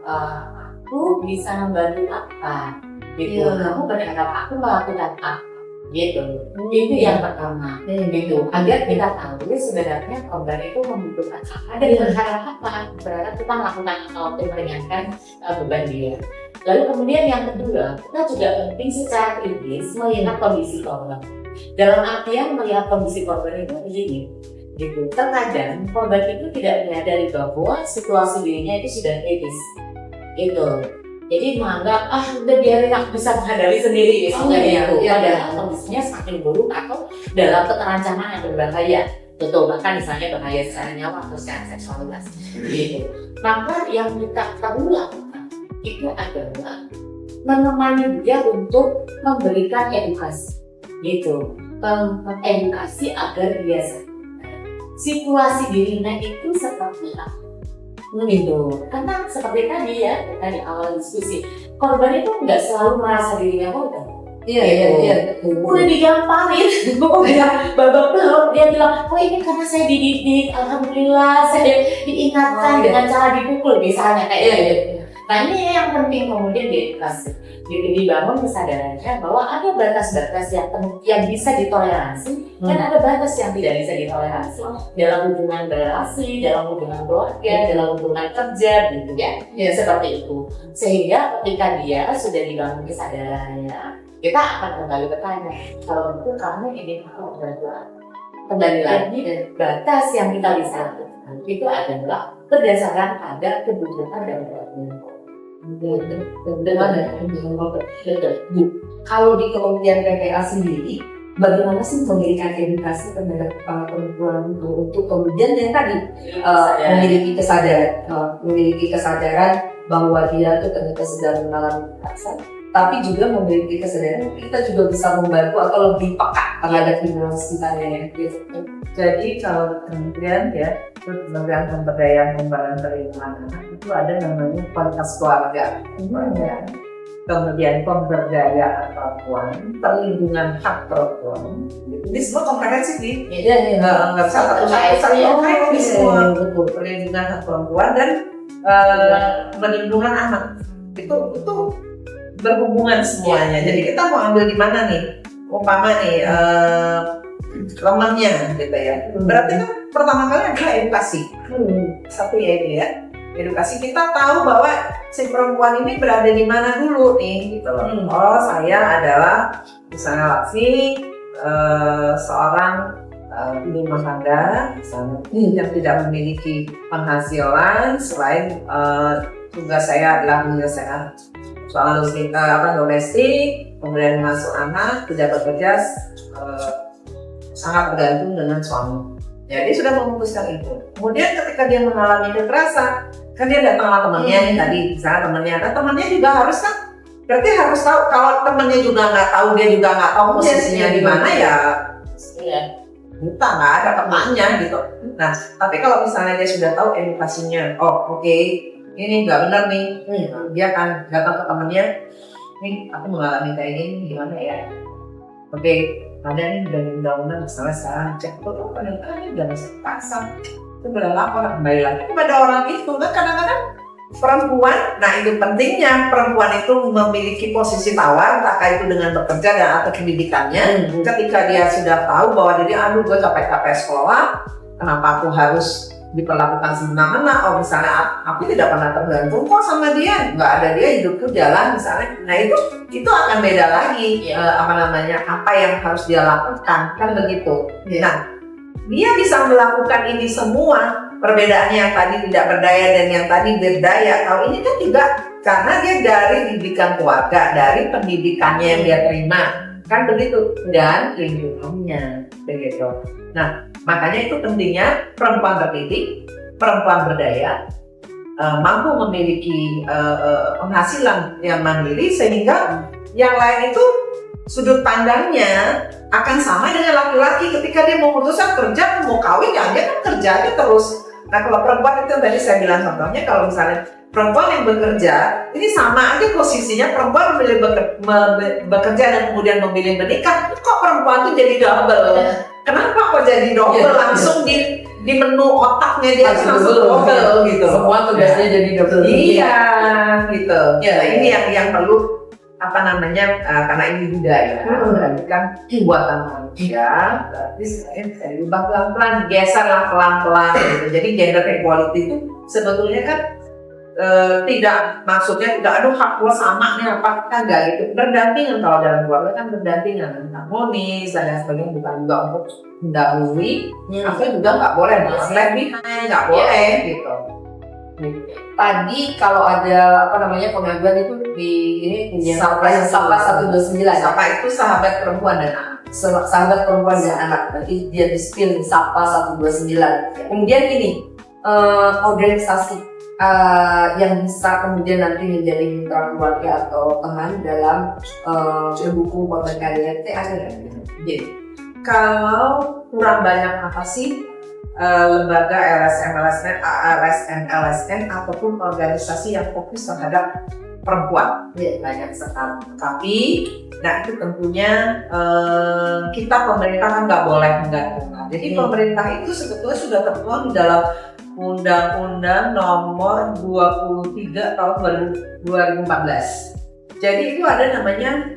aku bisa membantu apa gitu, kamu berharap aku melakukan apa gitu. Itu yang pertama gitu, agar kita tahu sebenarnya korban itu membutuhkan apa dan berharap apa, berharap kita melakukan apa untuk meringankan beban dia. Lalu kemudian yang kedua, kita juga penting secara kritis melihat kondisi korban. Dalam artian melihat kondisi korban itu begini gitu, terkadang korban itu tidak menyadari bahwa situasi dirinya itu sudah kritis gitu. Jadi menganggap udah biarin aku bisa menghadapi sendiri misalnya gitu. Padahal kondisinya semakin buruk atau dalam keterancaman yang berbahaya. Betul, bahkan misalnya bahaya secara nyawa atau secara seksualitas gitu. Maka yang kita perlu lakukan itu adalah menemani dia untuk memberikan edukasi gitu, edukasi agar dia situasi dirinya itu seperti apa gitu. Karena seperti tadi ya, tadi awal diskusi, korban itu nggak selalu merasa dirinya korban. Iya. Udah digamparin, udah babak belur, dia bilang, oh ini karena saya dididik, alhamdulillah saya diingatkan dengan cara dipukul misalnya kayak gitu. Nah ini yang penting kemudian diedukasi, dibangun kesadarannya bahwa ada batas-batas yang bisa ditoleransi dan ada batas yang tidak bisa ditoleransi dalam hubungan relasi, dalam hubungan keluarga, dalam hubungan kerja gitu ya. Seperti itu. Sehingga ketika dia sudah dibangun kesadarannya, kita akan kembali bertanya, kalau itu kamu ingin aku berdoa, kembali lagi batas yang kita bisa lakukan itu adalah berdasarkan pada kebutuhan dan kebutuhan. Kalau di Kementerian PPA sendiri, bagaimana sih memberikan edukasi terhadap perempuan untuk kemudian yang tadi memiliki kesadaran bahwa dia tuh ternyata sedang mengalami kekerasan, tapi juga memiliki kesadaran kita juga bisa membantu atau lebih peka terhadap lingkungan sekitarnya. Jadi kalau kementerian ya, Kementerian Pemberdayaan Perempuan dan Perlindungan Anak itu ada namanya kualitas keluarga, kemudian pemberdayaan perempuan, perlindungan hak perempuan. Ini semua komprehensif nih. Nggak bisa satu semua. Betul, perlindungan hak perempuan dan perlindungan anak. Itu berhubungan semuanya. Jadi kita mau ambil di mana nih? Umpama nih lemahnya gitu ya. Berarti kan pertama kali adalah edukasi. Satu ya ini ya. Edukasi, kita tahu bahwa si perempuan ini berada di mana dulu nih gitu loh. Oh, saya adalah misalnya Laksmi, seorang ibu rumah tangga misalnya yang tidak memiliki penghasilan selain tugas saya adalah menyelesaikan soal domestik, kemudian masuk anak, tidak bekerja, sangat bergantung dengan suami. Jadi sudah memutuskan itu. Kemudian ketika dia mengalami kekerasan, kan dia datang sama temannya nih tadi, misalnya temannya juga harus kan, berarti harus tahu. Kalau temannya juga nggak tahu, dia juga nggak tahu posisinya di mana ya, kita nggak ada temannya gitu. Nah, tapi kalau misalnya dia sudah tahu edukasinya, oke, ini nggak benar nih, dia akan datang ke temannya, nih aku mengalami kayak gini, gimana ya? Oke, ada nih dari undang-undang misalnya sekarang cek tuh ada udah masuk pasal, itu berlapor kembali lagi kepada orang itu. Kan kadang-kadang perempuan, nah itu pentingnya perempuan itu memiliki posisi tawar, entah itu dengan bekerja dan atau pendidikannya. Ketika dia sudah tahu bahwa diri, aduh gue capek-capek sekolah, kenapa aku harus diperlakukan semena-mena? Oh misalnya aku tidak pernah tergantung kok sama dia, nggak ada dia hidupku jalan misalnya. Nah itu akan beda lagi apa yang harus dia lakukan kan begitu. Nah dia bisa melakukan ini semua, perbedaannya yang tadi tidak berdaya dan yang tadi berdaya. Kalau ini kan juga karena dia dari didikan keluarga, dari pendidikannya yang dia terima kan begitu, dan lingkungannya begitu. Nah makanya itu pentingnya perempuan terdidik, perempuan berdaya, mampu memiliki penghasilan yang mandiri, sehingga yang lain itu sudut pandangnya akan sama dengan laki-laki ketika dia mau memutuskan kerja, mau kawin, ya dia kan kerja aja terus. Nah kalau perempuan itu tadi saya bilang contohnya, kalau misalnya perempuan yang bekerja, ini sama aja posisinya, perempuan memilih bekerja dan kemudian memilih menikah, kok perempuan itu jadi double? Kenapa kok jadi double? Langsung di menu otaknya dia Harus langsung double, double gitu. Semua tugasnya jadi double. Iya, gitu. Iya, Nah, iya. ini yang perlu karena ini budaya, berarti kan buatan manusia, berarti saya ubah pelan-pelan, geserlah pelan-pelan gitu. Jadi gender equality itu sebetulnya kan tidak maksudnya tidak aduh hak gua sama nih apa kan enggak gitu, berdampingan. Kalau dalam keluarga kan berdampingan, harmonis dan lain sebagainya, bukan juga untuk mendahului atau juga nggak boleh left behind, nggak boleh gitu. Tadi kalau ada pengaduan itu di ini Sapa Sapa 129. Sapa itu sahabat perempuan dan anak. Sahabat perempuan dan anak, berarti dia di spill di Sapa 129. Kemudian ini organisasi yang bisa kemudian nanti menjadi mitra keluarga atau teman dalam mendukung korban KDRT ada nggak? Jadi kalau kurang banyak apa sih lembaga LSM, LSN, ARSN, LSN ataupun organisasi yang fokus terhadap perempuan, banyak sekali. Tapi, nah itu tentunya kita pemerintah kan nggak boleh menggantungkan. Jadi pemerintah itu sebetulnya sudah tertuang di dalam Undang-Undang Nomor 23 Tahun 2014. Jadi itu ada namanya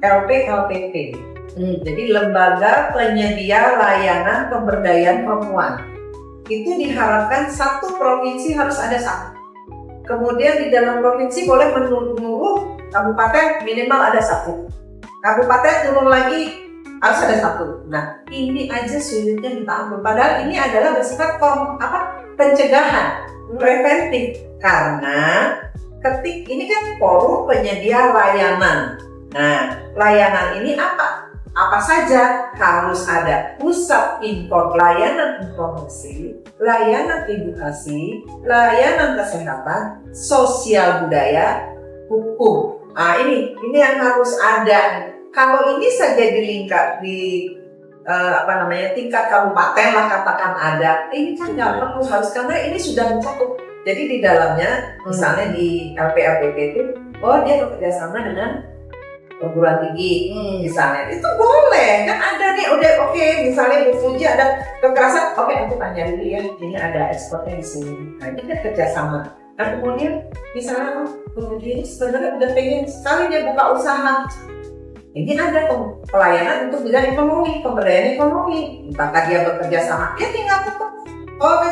LPLPP. Jadi Lembaga Penyedia Layanan Pemberdayaan Perempuan. Itu diharapkan satu provinsi harus ada satu. Kemudian di dalam provinsi boleh menurun, kabupaten minimal ada satu. Kabupaten turun lagi harus ada satu. Nah, ini aja sulitnya minta ampun. Padahal ini adalah bersifat pencegahan, preventif. Karena ini kan forum penyedia layanan. Nah, layanan ini apa? Apa saja? Harus ada pusat layanan informasi, layanan edukasi, layanan kesehatan, sosial budaya, hukum. Nah, ini yang harus ada. Kalau ini saja dilingkar di tingkat kabupaten lah katakan ada, ini kan nggak perlu harus, karena ini sudah mencakup. Jadi di dalamnya, misalnya di LPLPP itu, dia bekerjasama dengan perguruan tinggi, misalnya itu boleh kan, ada nih udah oke, misalnya uji ada kekerasan, oke aku tanya dulu ya, ini ada ekspertnya di sini. Nah, ini kan kerjasama. Nah kemudian misalnya kemudian sebenarnya udah pengen sekali dia buka usaha. Ini ada pelayanan untuk bidang ekonomi, pemberdayaan ekonomi. Maka dia bekerja sama, dia tinggal tetap.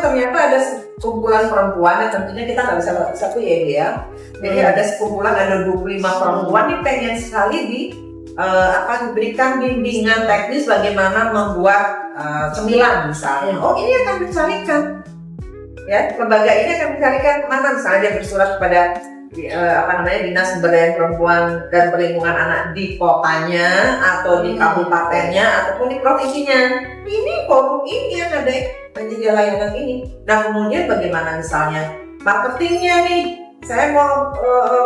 Ternyata ada kumpulan perempuan, yang tentunya kita nggak bisa satu ya. Jadi ada sekumpulan, ada 25 perempuan yang pengen sekali diberikan bimbingan teknis bagaimana membuat cemilan misalnya. Ini akan dicarikan. Ya, lembaga ini akan dicarikan mana misalnya dia bersurat kepada Dinas Pemberdayaan Perempuan dan Perlindungan Anak di kotanya atau di kabupatennya ataupun di provinsinya. Ini forum ini yang ada penyedia layanan ini. Nah kemudian bagaimana misalnya marketingnya nih, saya mau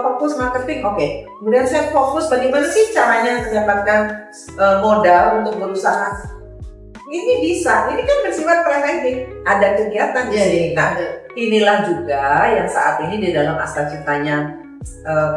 fokus marketing, oke. Kemudian saya fokus bagaimana sih caranya mendapatkan modal untuk berusaha. Ini bisa, ini kan bersifat preventif, ada kegiatan di sini. Nah, inilah juga yang saat ini di dalam Asta Ciptanya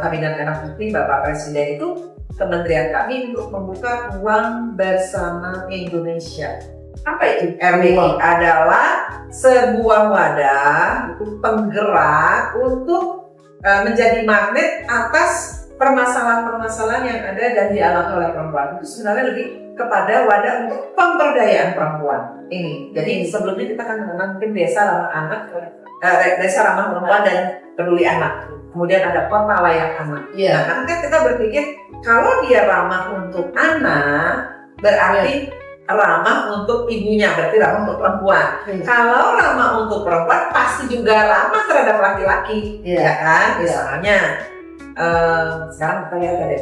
Kabinet Merah Putih Bapak Presiden itu, kementerian kami untuk membuka Ruang Bersama Indonesia. Apa itu? RWI adalah sebuah wadah penggerak untuk menjadi magnet atas permasalahan-permasalahan yang ada dan dialami oleh perempuan. Itu sebenarnya lebih kepada wadah untuk pemberdayaan perempuan ini. Jadi sebelumnya kita kan mengenal mungkin desa ramah anak, desa ramah perempuan dan peduli anak. Kemudian ada kota layak anak. Nah, karena kan kita berpikir kalau dia ramah untuk anak, berarti ramah untuk ibunya, berarti ramah untuk perempuan. Kalau ramah untuk perempuan, pasti juga ramah terhadap laki-laki, ya kan? Misalnya sekarang kita lihat ada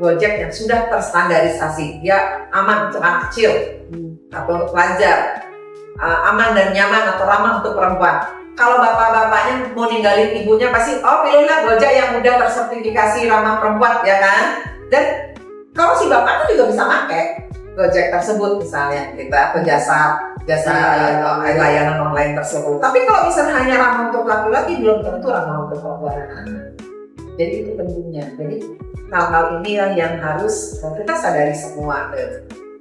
Gojek yang sudah terstandarisasi, dia aman untuk anak kecil atau pelajar, aman dan nyaman atau ramah untuk perempuan. Kalau bapak-bapaknya mau ninggalin ibunya pasti, pilihlah Gojek yang udah tersertifikasi ramah perempuan, ya kan? Dan kalau si bapak itu juga bisa pakai Gojek tersebut misalnya, kita jasa layanan online tersebut. Tapi kalau misalnya hanya ramah untuk laki-laki, belum tentu ramah untuk perempuan. Jadi itu pentingnya. Jadi hal-hal ini yang harus kita sadari semua.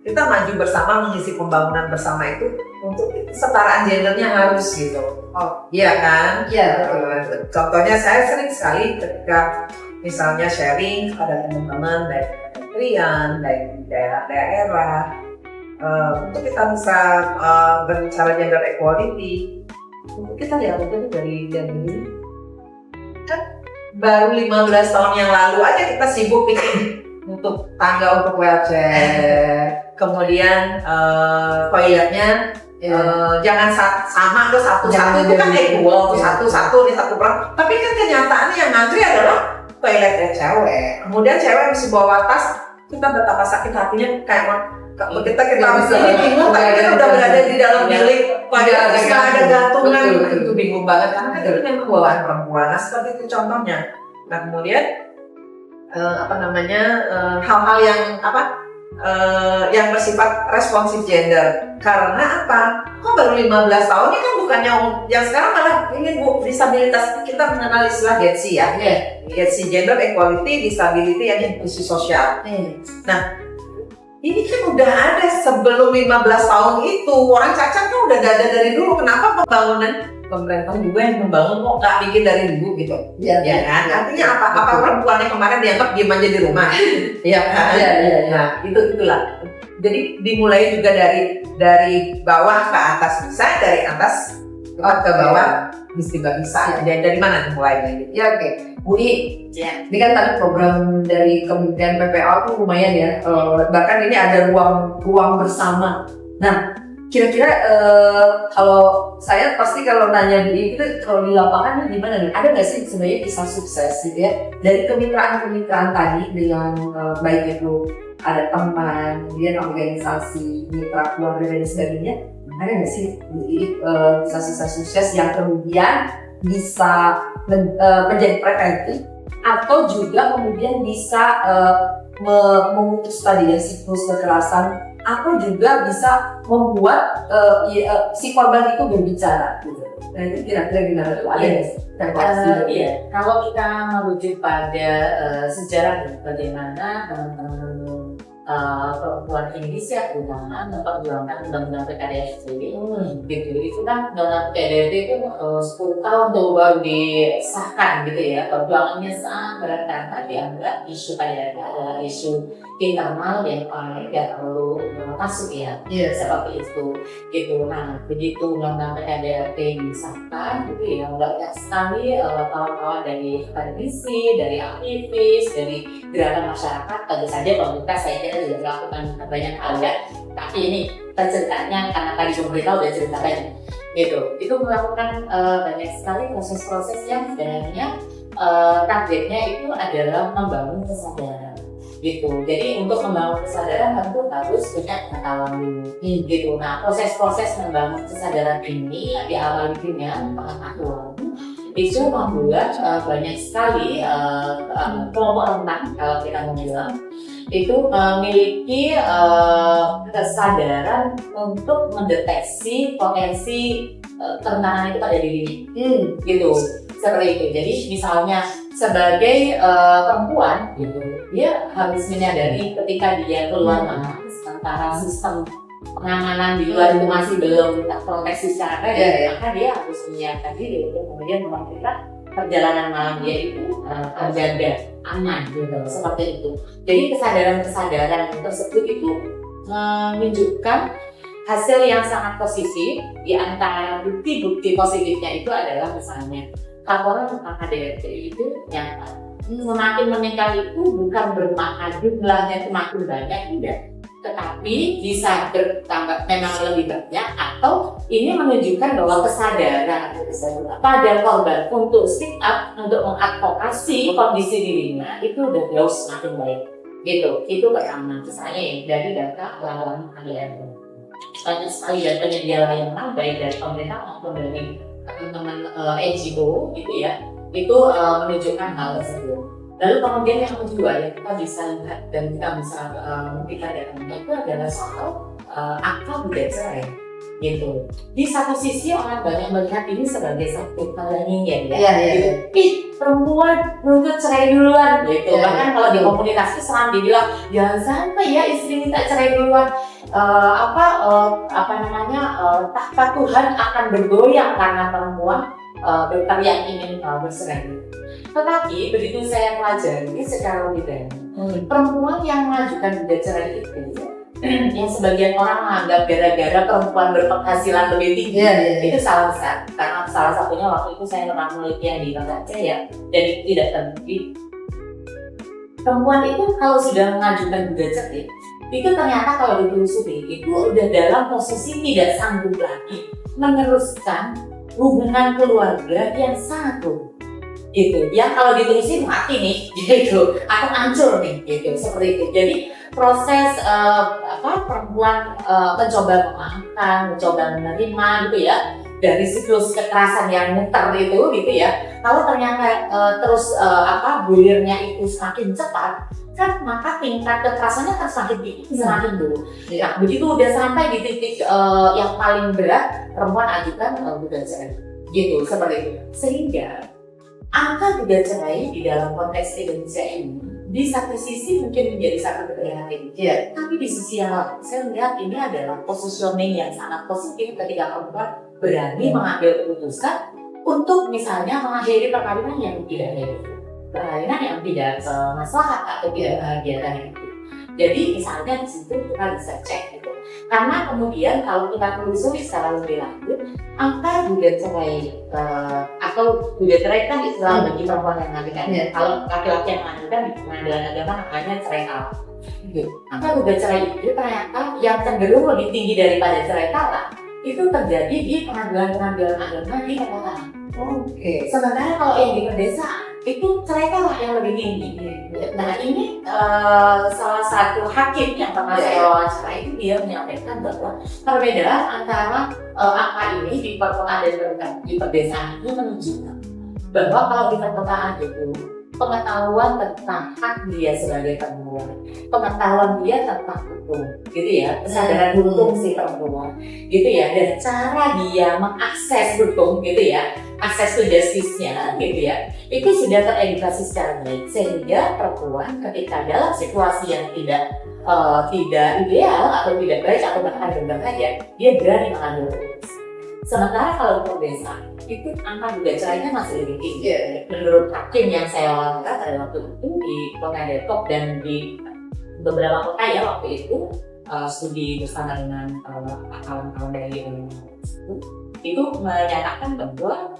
kita maju bersama mengisi pembangunan bersama itu untuk kesetaraan gendernya harus gitu. Oh, Iya kan? iya. Contohnya saya sering sekali ketika misalnya sharing kepada teman-teman dari kementerian, dari daerah-daerah, untuk kita bisa berbicara gender equality, untuk kita lihat itu dari ini kan baru 15 tahun yang lalu aja kita sibuk bikin untuk tangga untuk wheelchair, kemudian toiletnya jangan sama tuh satu-satu itu kan equal, satu-satu nih satu perang. Tapi kan kenyataannya yang ngantri adalah toiletnya cewek. Kemudian cewek mesti bawa tas, kita betapa sakit hatinya kayak kita ini bingung kayak kita udah berada di dalam bilik pada nggak ada gantungan, itu bingung banget karena kan itu memang bawaan perempuan. Nah seperti itu contohnya. Nah kemudian hal-hal yang bersifat responsif gender. Karena apa? Kok baru 15 tahun ini kan bukannya yang sekarang malah ingin disabilitas, kita mengenal istilah GEDSI ya. GEDSI, Gender Equality, Disability, and Inklusi Sosial. Nah, ini kan udah ada sebelum 15 tahun itu. Orang cacat kan udah ada dari dulu. Kenapa pemerintah juga yang membangun kok nggak bikin dari dulu gitu? Ya kan? Artinya apa perempuannya kemarin dianggap diem aja di rumah? Iya kan? Nah, itulah. Jadi dimulai juga dari bawah ke atas bisa, dari atas ke bawah bisa. Dan dari mana dimulainya? Ya oke. Bu I, ini kan tadi program dari Kementerian PPA itu lumayan ya. Bahkan ini ada ruang bersama. Nah, kira-kira kalau saya pasti kalau nanya di itu kalau di lapangan gimana nih? Ada nggak sih sebenarnya kisah sukses gitu ya dari kemitraan tadi dengan baik itu ada teman, kemudian organisasi, mitra keluarga dan sebagainya. Ada nggak sih kisah sukses yang kemudian bisa menjadi preventif atau juga kemudian bisa memutus tadi ya siklus kekerasan atau juga bisa membuat si korban itu berbicara gitu. Nah itu kira-kira gimana tuh? Ada nggak sih? Iya, kalau kita merujuk pada sejarah bagaimana teman-teman perempuan Indonesia terutama memperjuangkan undang-undang PKDRT gitu. Itu kan undang-undang PKDRT itu 10 tahun tuh baru disahkan gitu ya. Perjuangannya sangat berat karena dianggap isu kayak isu internal yang tidak perlu masuk ya. Seperti itu gitu. Nah begitu undang-undang PKDRT disahkan gitu ya, banyak sekali kawan-kawan dari akademisi, dari aktivis, dari gerakan masyarakat, tentu saja pemerintah saya kira juga melakukan banyak hal ya. Tapi ini ceritanya karena tadi pemerintah udah cerita banyak gitu. Itu melakukan banyak sekali proses-proses yang sebenarnya targetnya itu adalah membangun kesadaran gitu. Jadi untuk membangun kesadaran tentu harus punya pengetahuan dulu gitu. Nah proses-proses membangun kesadaran ini diawali dengan pengetahuan. Itu membuat banyak sekali kelompok rentan kalau kita mau bilang itu memiliki kesadaran untuk mendeteksi potensi kerentanan itu pada dirinya gitu, seperti itu. Jadi misalnya sebagai perempuan gitu, dia harus menyadari ketika dia keluar mana sementara sistem penanganan di luar itu masih belum terproteksi secara baik, maka dia harus menyiapkan diri untuk kemudian memastikan perjalanan malam dia itu terjaga aman gitu, seperti itu. Jadi kesadaran tersebut itu menunjukkan hasil yang sangat positif. Di antara bukti-bukti positifnya itu adalah misalnya laporan tentang KDRT itu nyata. Semakin meningkat itu bukan bermakna jumlahnya semakin banyak, tidak, tetapi bisa bertambah memang lebih banyak, atau ini menunjukkan bahwa kesadaran pada korban untuk speak up, untuk mengadvokasi kondisi dirinya itu udah jauh semakin baik gitu. Itu pertama misalnya dari data laporan KDRT. Banyak sekali dan penyedia layanan baik dari pemerintah maupun dari teman-teman NGO gitu ya, itu menunjukkan hal tersebut. Lalu kemudian yang kedua yang kita bisa lihat dan kita bisa buktikan datanya itu adalah soal akta budaya cerai gitu. Di satu sisi orang banyak melihat ini sebagai satu hal yang ingin ya, Iya, iya. gitu. Ih, perempuan nuntut cerai duluan gitu. Iya, Bahkan iya. kalau di komunitas itu selalu dibilang jangan sampai ya istri minta cerai duluan. Tahta Tuhan akan bergoyang karena perempuan yang ingin bercerai. Tetapi begitu saya pelajari secara lebih dalam, perempuan yang mengajukan gugatan cerai itu yang sebagian orang menganggap gara-gara perempuan berpenghasilan lebih tinggi, itu salah besar. Karena salah satunya waktu itu saya pernah meneliti yang di Indonesia ya, dan itu tidak terbukti. Perempuan itu kalau sudah mengajukan gugatan cerai, itu ternyata kalau ditelusuri itu udah dalam posisi tidak sanggup lagi meneruskan hubungan keluarga yang sangat buruk. Gitu. Yang kalau diterusin mati nih, gitu, atau hancur nih, gitu, seperti itu. Jadi proses perempuan mencoba memaafkan, mencoba menerima, gitu ya, dari siklus kekerasan yang muter itu, gitu ya. Kalau ternyata terus gulirnya itu semakin cepat, kan maka tingkat kekerasannya akan semakin tinggi, semakin dulu. Nah, begitu udah sampai di titik yang paling berat, perempuan ajukan gugatan cerai, gitu, seperti itu. Sehingga angka gugatan cerai di dalam konteks Indonesia ini di satu sisi mungkin menjadi sangat berhati-hati, tapi di sisi yang lain saya melihat ini adalah positioning yang sangat positif ketika perempuan berani mengambil keputusan untuk misalnya mengakhiri perkawinan yang tidak baik, perkawinan yang tidak maslahat atau tidak bahagia tadi itu. Jadi misalnya di situ kita bisa cek gitu. Karena kemudian kalau kita telusuri secara lebih lanjut, angka gugatan cerai atau gugatan cerai kan istilah bagi perempuan yang mengajukan. Kalau laki-laki yang mengajukan di pengadilan agama namanya cerai talak. Angka gugatan cerai itu ternyata yang cenderung lebih tinggi daripada cerai talak itu terjadi di pengadilan-pengadilan agama di perkotaan. Sementara kalau yang di pedesaan itu cerai talak yang lebih tinggi. Nah ini salah satu hakim yang pernah saya wawancara itu dia menyampaikan bahwa perbedaan antara angka ini di perkotaan dan di pedesaan itu menunjukkan bahwa kalau di perkotaan itu pengetahuan tentang hak dia sebagai perempuan, pengetahuan dia tentang hukum, gitu ya, kesadaran hukum si perempuan, gitu ya, dan cara dia mengakses hukum, gitu ya, akses to justice-nya, gitu ya, itu sudah teredukasi secara baik, sehingga perempuan ketika dalam situasi yang tidak ideal atau tidak baik atau bahkan berbahaya, dia berani mengambil keputusan. Sementara kalau di pedesaan itu angka gugatan cerainya masih lebih tinggi. Menurut hakim yang saya wawancara pada waktu itu di Kota Depok dan di beberapa kota ya waktu itu studi bersama dengan kawan-kawan dari itu menyatakan bahwa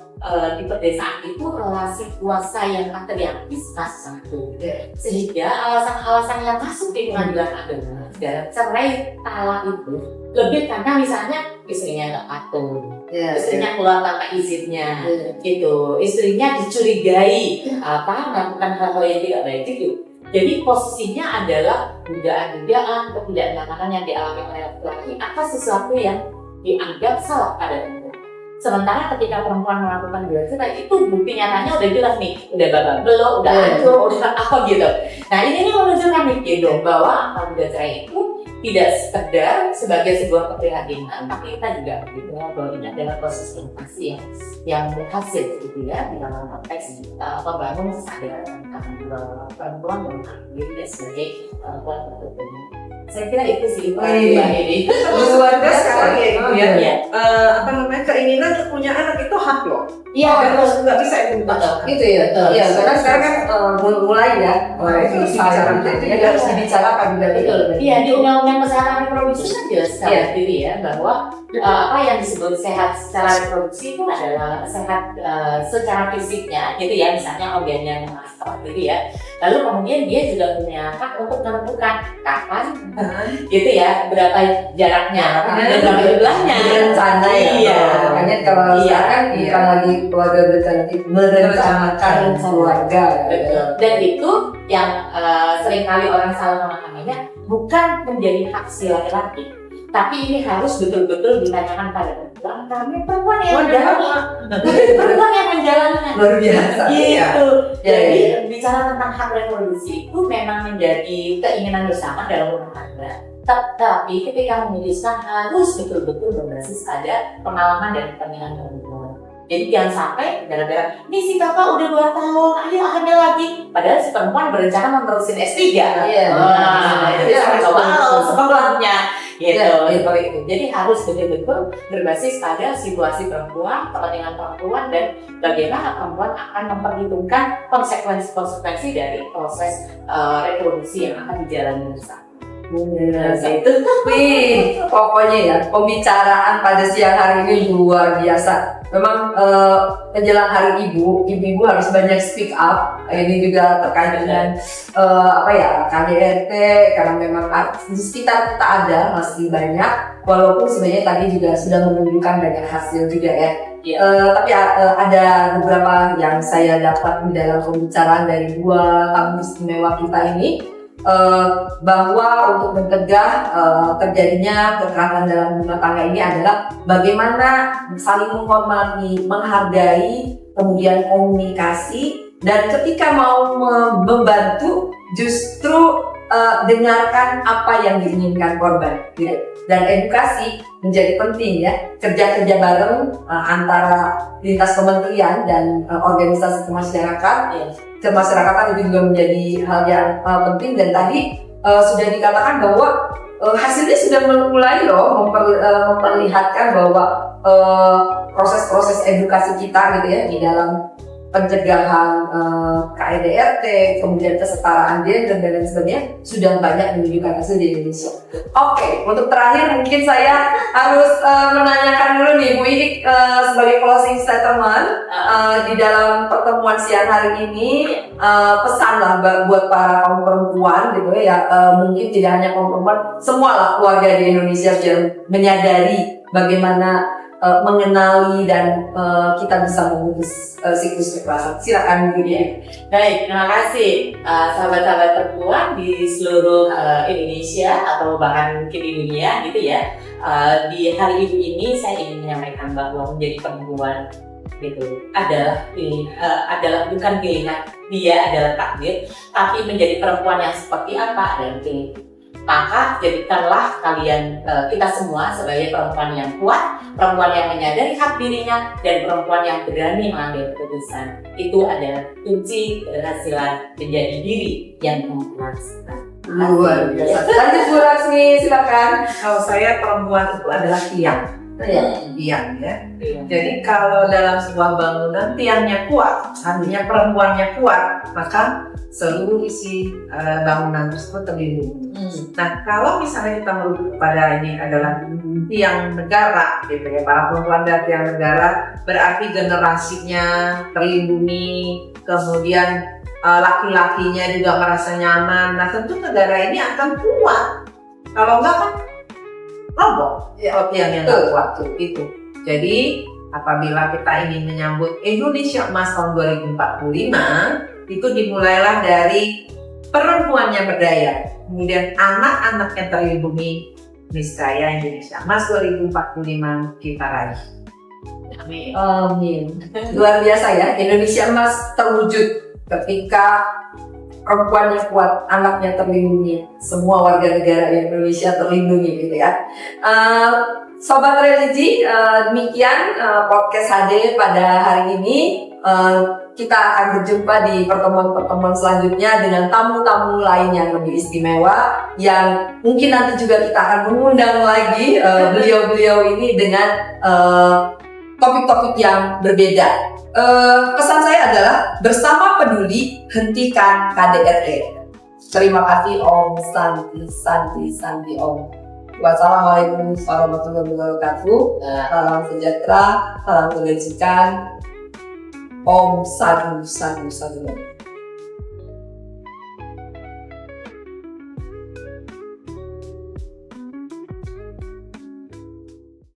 di pedesaan itu relasi kuasa yang patriarkis masih sangat tinggi, sehingga alasan-alasan yang masuk di pengadilan agama dalam cerai talak itu lebih karena misalnya istrinya nggak patuh, istrinya keluar tanpa izinnya, gitu, istrinya dicurigai melakukan hal-hal yang tidak baik gitu. Jadi posisinya adalah dugaan-dugaan ketidaknyamanan yang dialami oleh laki-laki atas sesuatu yang dianggap salah pada perempuan. Sementara ketika perempuan melakukan gugatan cerai itu bukti nyatanya udah jelas nih, udah babak belur, udah hancur, udah apa gitu. Nah ini menunjukkan nih gitu bahwa angka gugatan cerai itu tidak sekedar sebagai sebuah keprihatinan, tapi kita juga bahwa ini adalah proses inovasi yang berhasil gitu ya di dalam konteks membangun kesadaran tentang perempuan dan diri sebagai perempuan tertentu. Saya kira itu sih ini luar biasa ya. Keinginan untuk punya anak itu hak loh. Iya, nggak bisa diubah. Itu ya, iya. Karena sekarang kan mulai ya, itu harus dibicarakan juga. Iya, di Undang-Undang Kesehatan Reproduksi kan jelas sekali ya bahwa apa yang disebut sehat secara reproduksi itu adalah sehat secara fisiknya, gitu ya, misalnya organnya master, gitu ya. Lalu kemudian dia juga punya hak untuk menentukan kapan, gitu ya, berapa jaraknya, dan berapa jumlahnya. Rencana ya. Iya. Makanya kalau sekarang bukan lagi keluarga merencanakan keluarga. Betul. Dan itu yang seringkali orang salah memahaminya bukan menjadi hak si laki-laki, tapi ini harus betul-betul ditanyakan pada perempuan karena perempuan yang menjalankan. Luar biasa. Gitu. Jadi bicara tentang hak reproduksi itu memang menjadi keinginan bersama dalam rumah tangga. Tapi ketika memutuskan harus betul-betul berbasis pada pengalaman dan kepentingan perempuan. Jadi jangan sampai gara-gara ini si kakak udah 2 tahun, ayo hamil lagi. Padahal si perempuan berencana menerusin S3. Iya. Itu bisa coba sekolahnya. Gitu. Iya. Jadi harus betul-betul berbasis pada situasi perempuan, kepentingan perempuan, dan bagaimana perempuan akan memperhitungkan konsekuensi dari proses reproduksi yang akan dijalani bersama. Itu pokoknya ya pembicaraan pada siang hari ini luar biasa. Memang menjelang hari ibu harus banyak speak up. Ini juga terkait dengan KDRT, karena memang di sekitar kita ada masih banyak. Walaupun sebenarnya tadi juga sudah menunjukkan banyak hasil juga ya. Tapi ada beberapa yang saya dapat di dalam pembicaraan dari 2 tamu istimewa kita ini. Bahwa untuk mencegah terjadinya kekerasan dalam rumah tangga ini adalah bagaimana saling menghormati, menghargai, kemudian komunikasi, dan ketika mau membantu justru dengarkan apa yang diinginkan korban, gitu. Dan edukasi menjadi penting ya, kerja bareng antara lintas kementerian dan organisasi kemasyarakatan itu juga menjadi hal yang penting. Dan tadi sudah dikatakan bahwa hasilnya sudah mulai loh memperlihatkan bahwa proses-proses edukasi kita gitu ya di dalam pencegahan KDRT, kemudian kesetaraan gender dan lain sebagainya sudah banyak menunjukkan hasil di Indonesia. Oke, untuk terakhir mungkin saya harus menanyakan dulu nih Bu Idik sebagai closing statement di dalam pertemuan siang hari ini, pesan lah buat para kaum perempuan gitu ya, mungkin tidak hanya kaum perempuan, semua lah keluarga di Indonesia biar menyadari bagaimana mengenali dan kita bisa memutus siklus kekerasan. Silakan Bu Idik. Baik, terima kasih sahabat-sahabat perempuan di seluruh Indonesia atau bahkan mungkin di dunia gitu ya. Di hari ibu ini saya ingin menyampaikan bahwa menjadi perempuan gitu adalah bukan pilihan, dia adalah takdir, tapi menjadi perempuan yang seperti apa adalah pilihan. Maka jadikanlah kalian kita semua sebagai perempuan yang kuat, perempuan yang menyadari hak dirinya, dan perempuan yang berani mengambil keputusan. Itu adalah kunci keberhasilan menjadi diri yang memuaskan. Luar biasa. Lanjut Bu Laksmi, silakan. Kalau saya, perempuan itu adalah tiang. Tiang ya. Jadi kalau dalam sebuah bangunan tiangnya kuat, artinya perempuannya kuat, maka seluruh isi bangunan tersebut terlindungi. Nah, kalau misalnya kita merujuk pada ini adalah tiang negara, gitu ya, para perempuan dan tiang negara, berarti generasinya terlindungi, kemudian laki-lakinya juga merasa nyaman. Nah, tentu negara ini akan kuat. Kalau enggak kan roboh. Tiang yang nggak kuat tuh itu. Jadi apabila kita ingin menyambut Indonesia Emas tahun 2045, itu dimulailah dari perempuan yang berdaya, kemudian anak-anak yang terlindungi. Niscaya Indonesia Emas 2045 kita raih. Amin. Luar biasa ya, Indonesia Emas terwujud ketika perempuannya kuat, anaknya terlindungi, semua warga negara Indonesia terlindungi gitu ya. Sobat Religi, demikian podcast HD pada hari ini. Kita akan berjumpa di pertemuan-pertemuan selanjutnya dengan tamu-tamu lain yang lebih istimewa, yang mungkin nanti juga kita akan mengundang lagi beliau-beliau ini dengan topik-topik yang berbeda. Pesan saya adalah bersama peduli, hentikan KDRT. Terima kasih. Om Santi Om. Wassalamualaikum warahmatullahi wabarakatuh. Salam sejahtera, salam kebajikan. Om Sadhu.